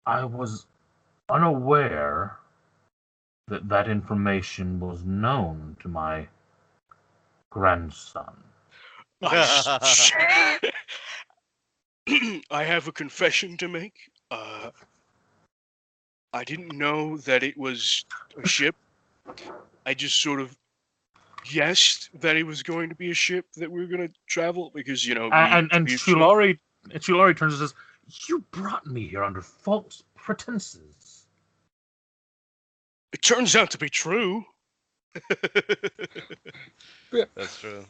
I was unaware that that information was known to my grandson. I have a confession to make. I didn't know that it was a ship. I just sort of guessed that it was going to be a ship that we were going to travel because, And Chulari turns and says, you brought me here under false pretenses. It turns out to be true. That's true.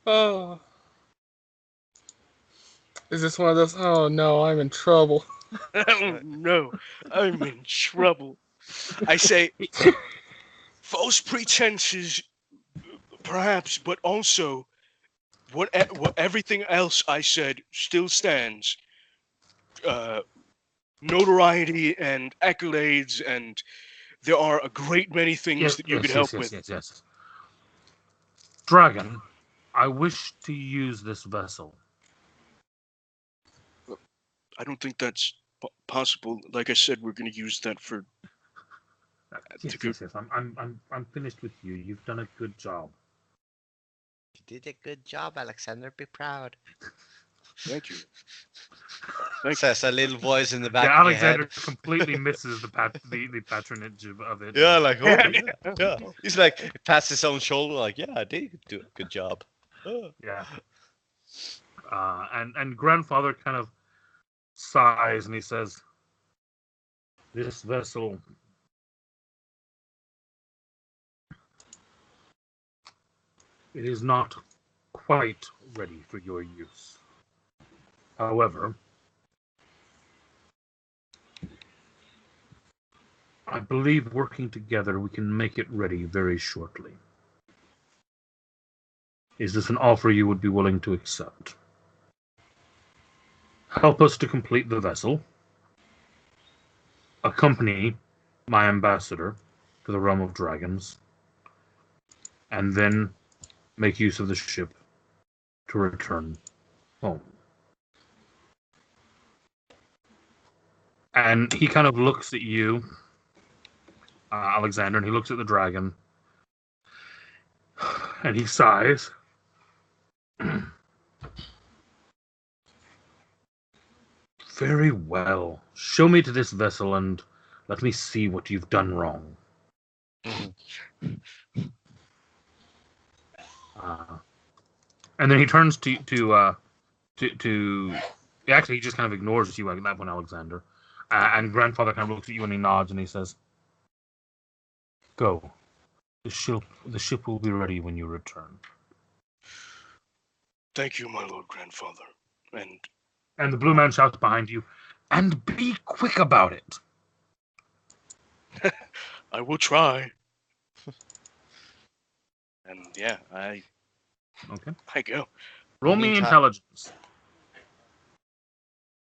Oh. Is this one of those? Oh no, I'm in trouble. Oh no, I'm in trouble. I say, false pretenses, perhaps, but also, what everything else I said still stands. Notoriety and accolades, and there are a great many things that you could help with. Yes. Dragon, I wish to use this vessel. I don't think that's possible. Like I said, we're going to use that for. Yes. I'm finished with you. You've done a good job. You did a good job, Alexander. Be proud. Thank you. Says a little voice in the back of Alexander your head. completely misses the patronage of it. Yeah, like, oh, yeah. He's like, pats his own shoulder, like, yeah, I did do a good job. Oh. Yeah. And grandfather kind of sighs and he says, this vessel it is not quite ready for your use. However, I believe working together we can make it ready very shortly. Is this an offer you would be willing to accept? Help us to complete the vessel. Accompany my ambassador to the realm of dragons. And then make use of the ship to return home. And he kind of looks at you, Alexander, and he looks at the dragon. And he sighs. Very well. Show me to this vessel and let me see what you've done wrong. And then he turns to actually he just kind of ignores you at that point, Alexander. And grandfather kind of looks at you and he nods and he says, "Go. The ship will be ready when you return." Thank you, my lord grandfather. And the blue man shouts behind you, "And be quick about it." I will try. And yeah, I go. Roll me intelligence.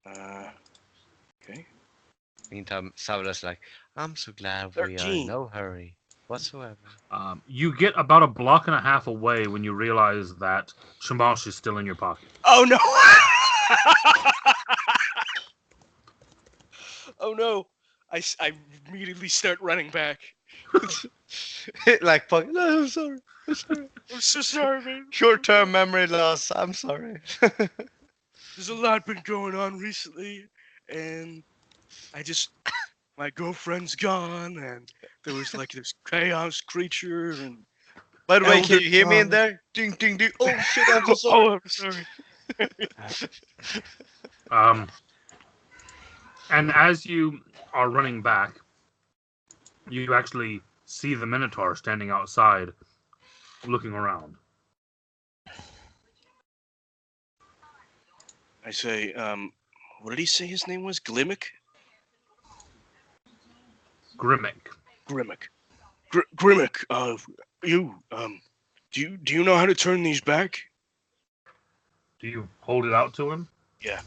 Okay. Meantime, Savla's like, I'm so glad 13. we are in no hurry whatsoever. You get about a block and a half away when you realize that Shamash is still in your pocket. Oh no! Oh no! I immediately start running back. Like, fuck, no, I'm sorry. I'm so sorry, man. Short-term memory loss. I'm sorry. There's a lot been going on recently, and my girlfriend's gone, and there was like this chaos creature, and By the way, can Elder you hear me in John. there? Ding, ding, ding. Oh shit! I'm so sorry. Oh, I'm sorry. And as you are running back, you actually see the Minotaur standing outside, looking around. I say, what did he say his name was? Glimmick? Grimmick. Grimmick. Grimmick, do you know how to turn these back? Do you hold it out to him? Yeah.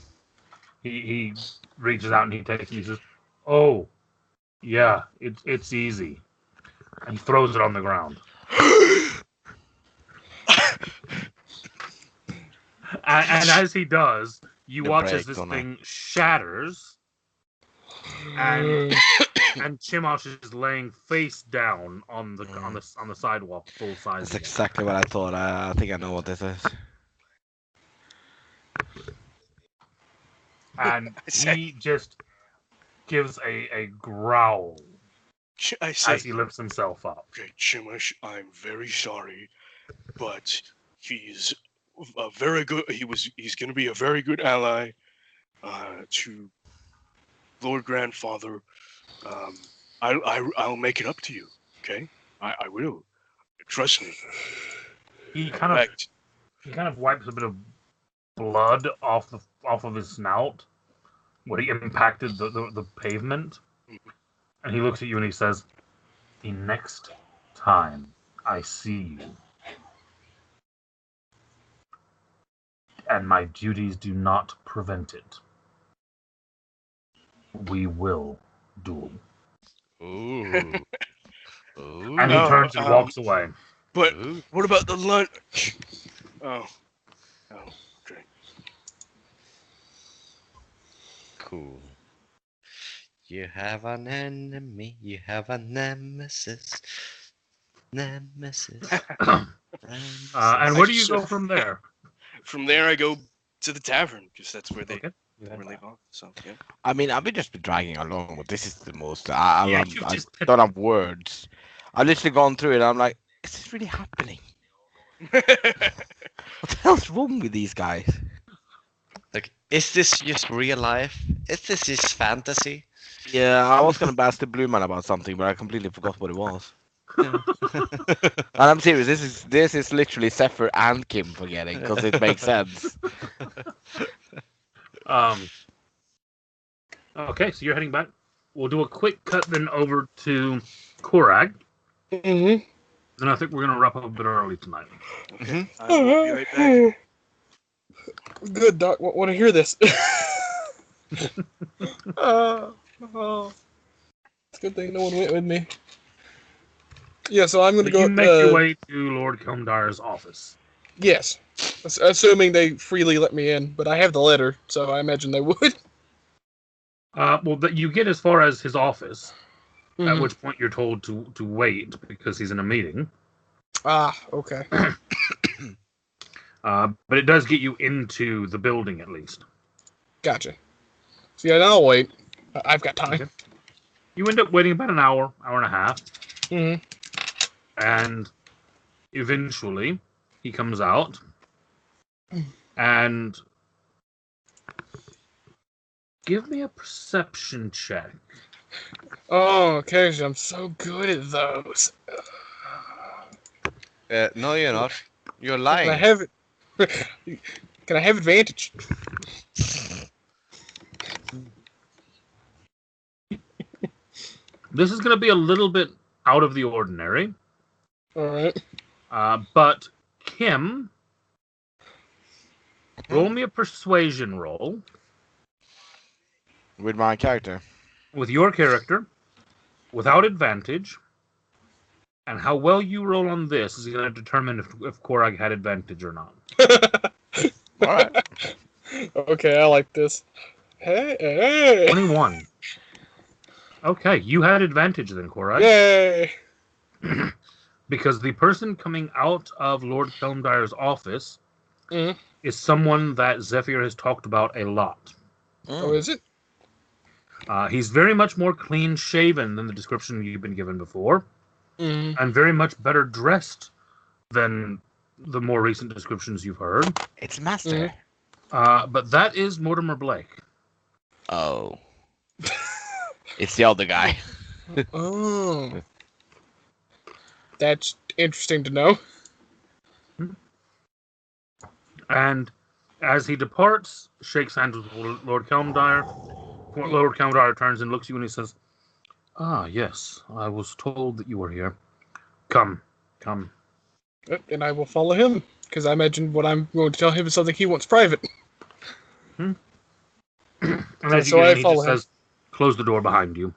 He reaches out and he takes it. He says, "Oh, yeah, it's easy." And he throws it on the ground. And as he does, you The watch as break this on it. thing shatters, and Chimosh is laying face down on the sidewalk, full size. That's again. exactly what I thought. I think I know what this is. And I say- he just gives a growl I say, as he lifts himself up. okay, Chimish, I'm very sorry, but he's a very good. He's going to be a very good ally to Lord Grandfather. I'll make it up to you. Okay, I will. Trust me. He In kind fact, of wipes a bit of blood off of his snout where he impacted the pavement, and he looks at you and he says, "The next time I see you, and my duties do not prevent it, we will duel." Ooh. Ooh. And he Oh, turns and walks away. But Ooh. what about the lunch? Oh, okay. Cool. You have an enemy. You have a nemesis. Nemesis. And where do you go from there? From there, I go to the tavern because that's where they Okay. live off. So yeah. I mean, I've been just been dragging along, but this is the most. Yeah, I you just- don't have words. I've literally gone through it. And I'm like, is this really happening? What the hell's wrong with these guys? Like, is this just real life? Is this just fantasy? Yeah, I was gonna bash the blue man about something, but I completely forgot what it was. Yeah. And I'm serious. This is literally Zephyr and Kim forgetting because it makes sense. Okay, so you're heading back. We'll do a quick cut then over to Korag. Mm-hmm. And I think we're going to wrap up a bit early tonight. Okay. I will be right back. Good, Doc. Want to hear this? Oh, it's a good thing no one went with me. Yeah, so I'm going to So go. you make your way to Lord Comdire's office. Yes, assuming they freely let me in, but I have the letter, so I imagine they would. You get as far as his office, at Mhm. which point you're told to wait because he's in a meeting. Ah, okay. But it does get you into the building at least. Gotcha. So yeah, I'll wait. I've got time. Okay. You end up waiting about an hour and a half, Mm-hmm. and eventually he comes out and give me a perception check. Oh, okay. I'm so good at those. No, you're not. You're Can I lying. have it? Can I have advantage? This is going to be a little bit out of the ordinary, All right. but Kim, roll me a persuasion roll With my character. with your character, without advantage, and how well you roll on this is going to determine if Korag had advantage or not. All right. Okay, I like this. Hey. 21. Okay, you had advantage then, Korag. Yay! Because the person coming out of Lord Kelmdire's office Mhm. is someone that Zephyr has talked about a lot. Oh, is it? He's very much more clean-shaven than the description you've been given before, Mm-hmm. and very much better dressed than the more recent descriptions you've heard. It's Master. But that is Mortimer Blake. Oh. It's the other guy. Oh. That's interesting to know. And as he departs, shakes hands with Lord Kelmdire. Lord Kelmdire turns and looks at you and he says, "Ah, yes, I was told that you were here. Come. And I will follow him, because I imagine what I'm going to tell him is something he wants private. And as So you I get in, he follow just him. says, close the door behind you.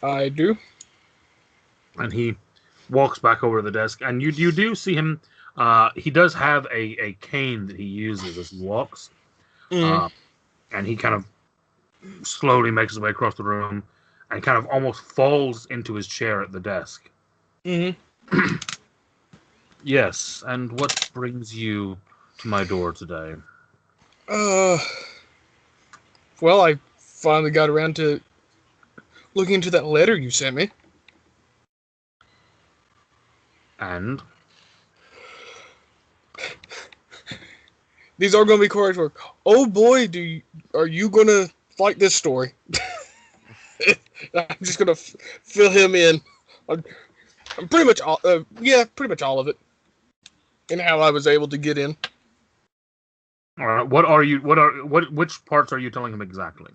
I do. And he walks back over to the desk. And you do see him. He does have a cane that he uses as he walks. And he kind of slowly makes his way across the room and kind of almost falls into his chair at the desk. Yes, and what brings you to my door today? Well, I finally got around to looking into that letter you sent me. And? These are going to be cards where, oh boy, are you going to like this story? I'm just going to fill him in. I'm pretty much all, pretty much all of it. And how I was able to get in. All right. Which parts are you telling him exactly?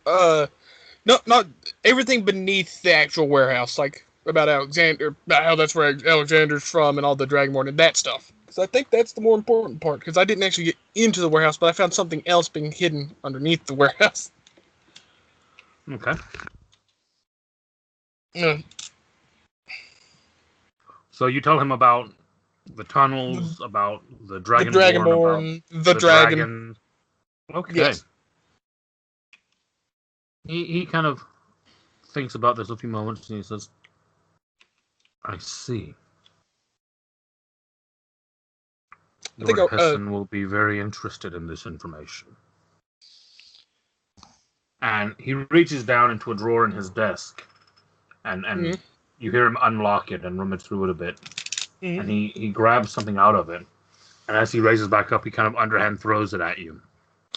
Not everything beneath the actual warehouse, like about Alexander, about how that's where Alexander's from and all the Dragonborn and that stuff. Because I think that's the more important part, because I didn't actually get into the warehouse, but I found something else being hidden underneath the warehouse. Okay. So you tell him about the tunnels, about the Dragonborn, the dragon. Dragon. Okay. Yes. He kind of thinks about this a few moments and he says, I see. Lord Hessen will be very interested in this information. And he reaches down into a drawer in his desk and you hear him unlock it and rummage through it a bit. And he grabs something out of it. And as he raises back up, he kind of underhand throws it at you.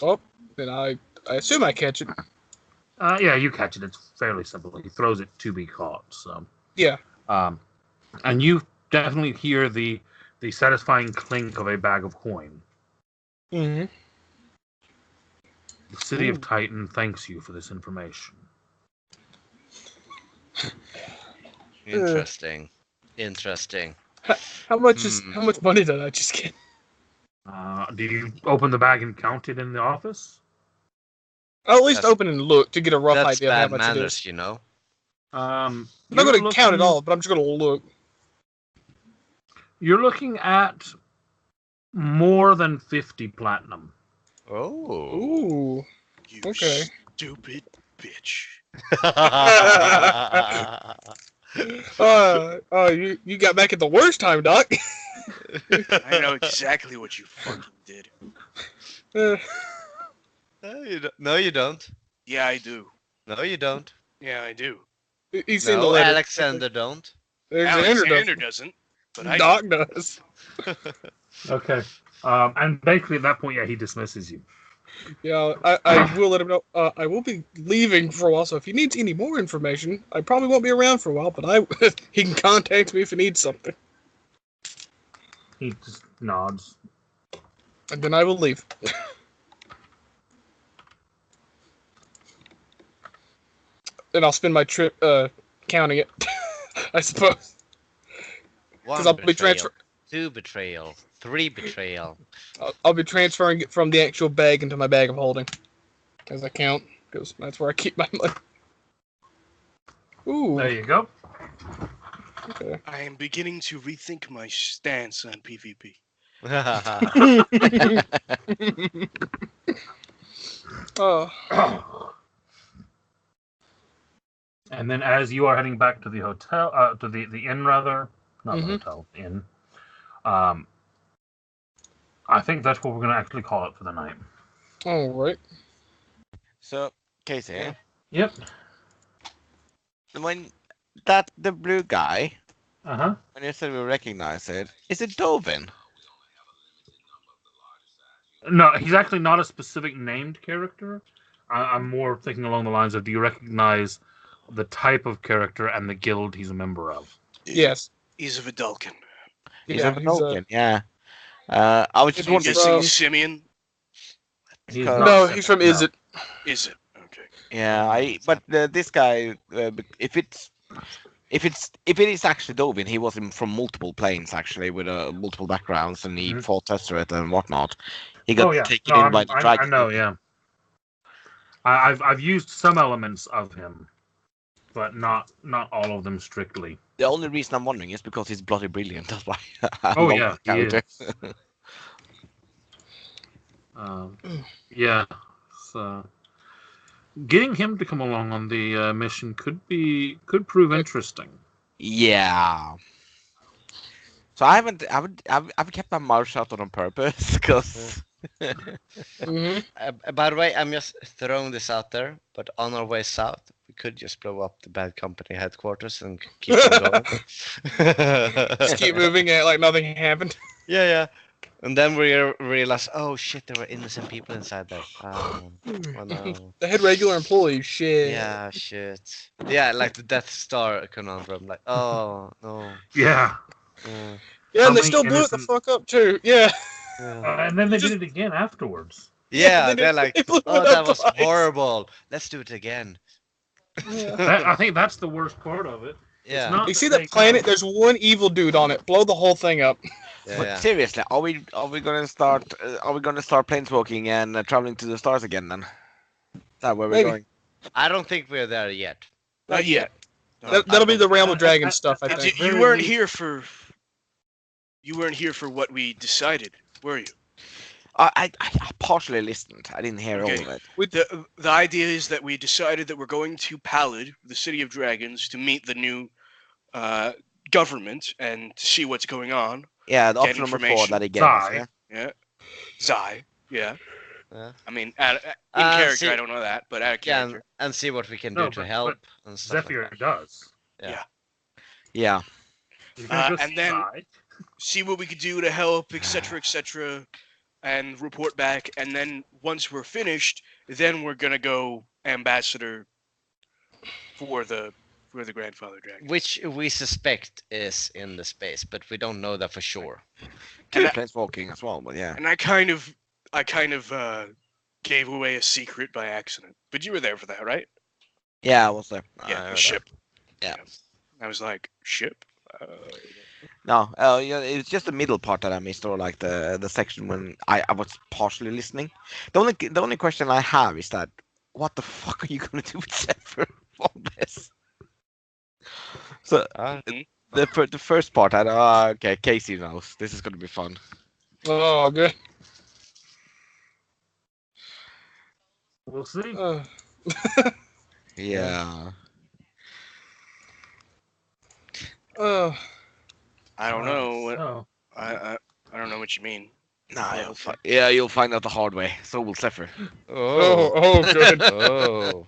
Oh, then I assume I catch it. Yeah, you catch it. It's fairly simple. He throws it to be caught. So yeah. And you definitely hear the satisfying clink of a bag of coin. The city of Titan thanks you for this information. Interesting. How much money did I just get? Did you open the bag and count it in the office? I'll at least open and look to get a rough idea of how much manners, it is. you know. I'm not going to count it all, but I'm just going to look. You're looking at more than 50 platinum. Oh. Ooh. You okay. Stupid bitch. You got back at the worst time, Doc. I know exactly what you fucking did. No, you don't. Yeah, I do. No, you don't. Yeah, I do. He's seen the letter. Alexander don't. Alexander doesn't. But Doc does. Okay. And basically at that point, yeah, he dismisses you. Yeah, I will let him know. I will be leaving for a while, so if he needs any more information, I probably won't be around for a while, but he can contact me if he needs something. He just nods. And then I will leave. Then I'll spend my trip counting it, I suppose. Because I'll be transferring. 2 betrayal. 3 betrayal. I'll be transferring it from the actual bag into my bag of holding as I count, because that's where I keep my money. Ooh. There you go. Okay. I am beginning to rethink my stance on PvP. And then as you are heading back to the hotel, to the inn rather, not the hotel, inn, I think that's what we're going to actually call it for the night. All right. So, Casey. Yeah. Yep. When the blue guy, When you said we recognize it, is it Dovin? No, he's actually not a specific named character. I'm more thinking along the lines of, do you recognize the type of character and the guild he's a member of? Yes. He's a Vidalcan. He's a Vidalcan, yeah. I was just I'm wondering. guessing Simeon? He's No, he's from Is It. Is it? Okay. Yeah, but this guy, if it is actually Dovin, he was from multiple planes actually with multiple backgrounds, and he fought Tesseract and whatnot. He got taken in by the dragon. I know, yeah. I've used some elements of him, but not all of them strictly. The only reason I'm wondering is because he's bloody brilliant. That's why. He is. Yeah. So getting him to come along on the mission could prove interesting. Yeah. So I've kept my mouth shut on purpose because. By the way, I'm just throwing this out there, but on our way south, we could just blow up the bad company headquarters and keep on going. Just keep moving it like nothing happened. Yeah. And then we realize, oh shit, there were innocent people inside there. Oh no. They had regular employees, shit. Yeah, shit. Yeah, like the Death Star conundrum. Like, oh no. Yeah. Yeah, and they still blew it the fuck up too. Yeah. And then they did it again afterwards. Yeah, they're like, oh, that was horrible. Let's do it again. Yeah. I think that's the worst part of it. Yeah. You see that planet? There's one evil dude on it. Blow the whole thing up. But seriously, are we gonna start? Are we gonna start planeswalking and traveling to the stars again? Then is that where we're going? I don't think we're there yet. Not yet. That'll be the Realm of Dragons stuff, I think. You weren't here for. You weren't here for what we decided, were you? I partially listened. I didn't hear all of it. The idea is that we decided that we're going to Pallid, the city of dragons, to meet the new government and to see what's going on. Yeah, the option number 4 that he gave us. Yeah. Zai. Yeah. I mean, in character, I don't know that, but out of character. And see what we can do to help. And stuff Zephyr like does. Yeah. And then see what we could do to help, etc., and report back. And then once we're finished, then we're gonna go ambassador for the Grandfather Dragon, which we suspect is in the space, but we don't know that for sure. Planeswalking as well, but yeah. And I kind of gave away a secret by accident, but you were there for that, right? Yeah, I was there. Yeah, the ship. Yeah. I was like, ship? No, it's just the middle part that I missed, or like the section when I was partially listening. The only question I have is that, what the fuck are you gonna do with Zephyr on this? So the first part, okay, Casey knows. This is gonna be fun. Oh, good. We'll see. Yeah. I don't know. I don't know what you mean. Nah, you'll find out the hard way. So will Zephyr. Oh, good. Oh.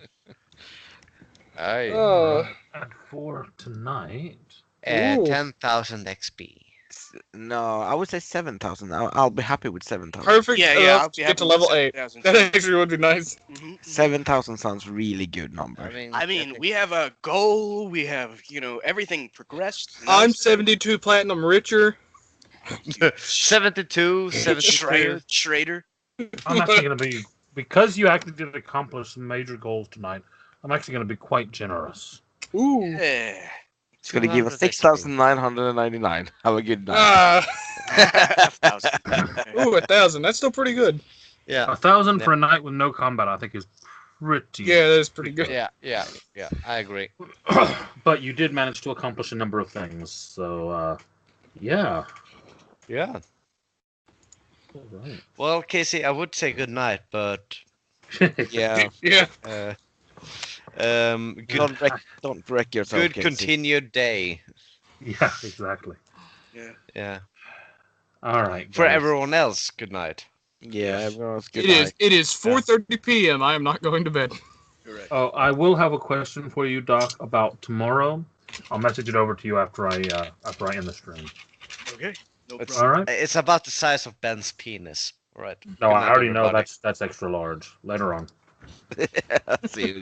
And for tonight, 10,000 XP. No, I would say 7,000. I'll be happy with 7,000. Perfect. Yeah. I'll be get to level 8. That actually would be nice. 7,000 sounds really good number. I mean, we have a goal. We have, everything progressed. I'm 72 platinum richer. 72. Schrader. I'm actually going to be, because you actually did accomplish some major goals tonight, I'm actually going to be quite generous. Ooh. Yeah. It's going to give us 6,999. Have a good night. 1,000. Ooh, 1,000. That's still pretty good. Yeah. 1,000 for a night with no combat, I think, is pretty. Yeah, that is pretty good. Yeah. I agree. But you did manage to accomplish a number of things, so yeah. Yeah. All right. Well, Casey, I would say good night, but Yeah. Yeah. Good, Don't wreck yourself. good Casey. continued day. Yeah, exactly. Yeah. All right. For guys. everyone else, good night. Yeah, everyone's good night. It is 4:30 p.m. I am not going to bed. You're right. Oh, I will have a question for you, Doc, about tomorrow. I'll message it over to you after I end the stream. Okay. No It's, problem. All right. it's about the size of Ben's penis. All right. No, Good I night, already know everybody. that's extra large. Later on. See you.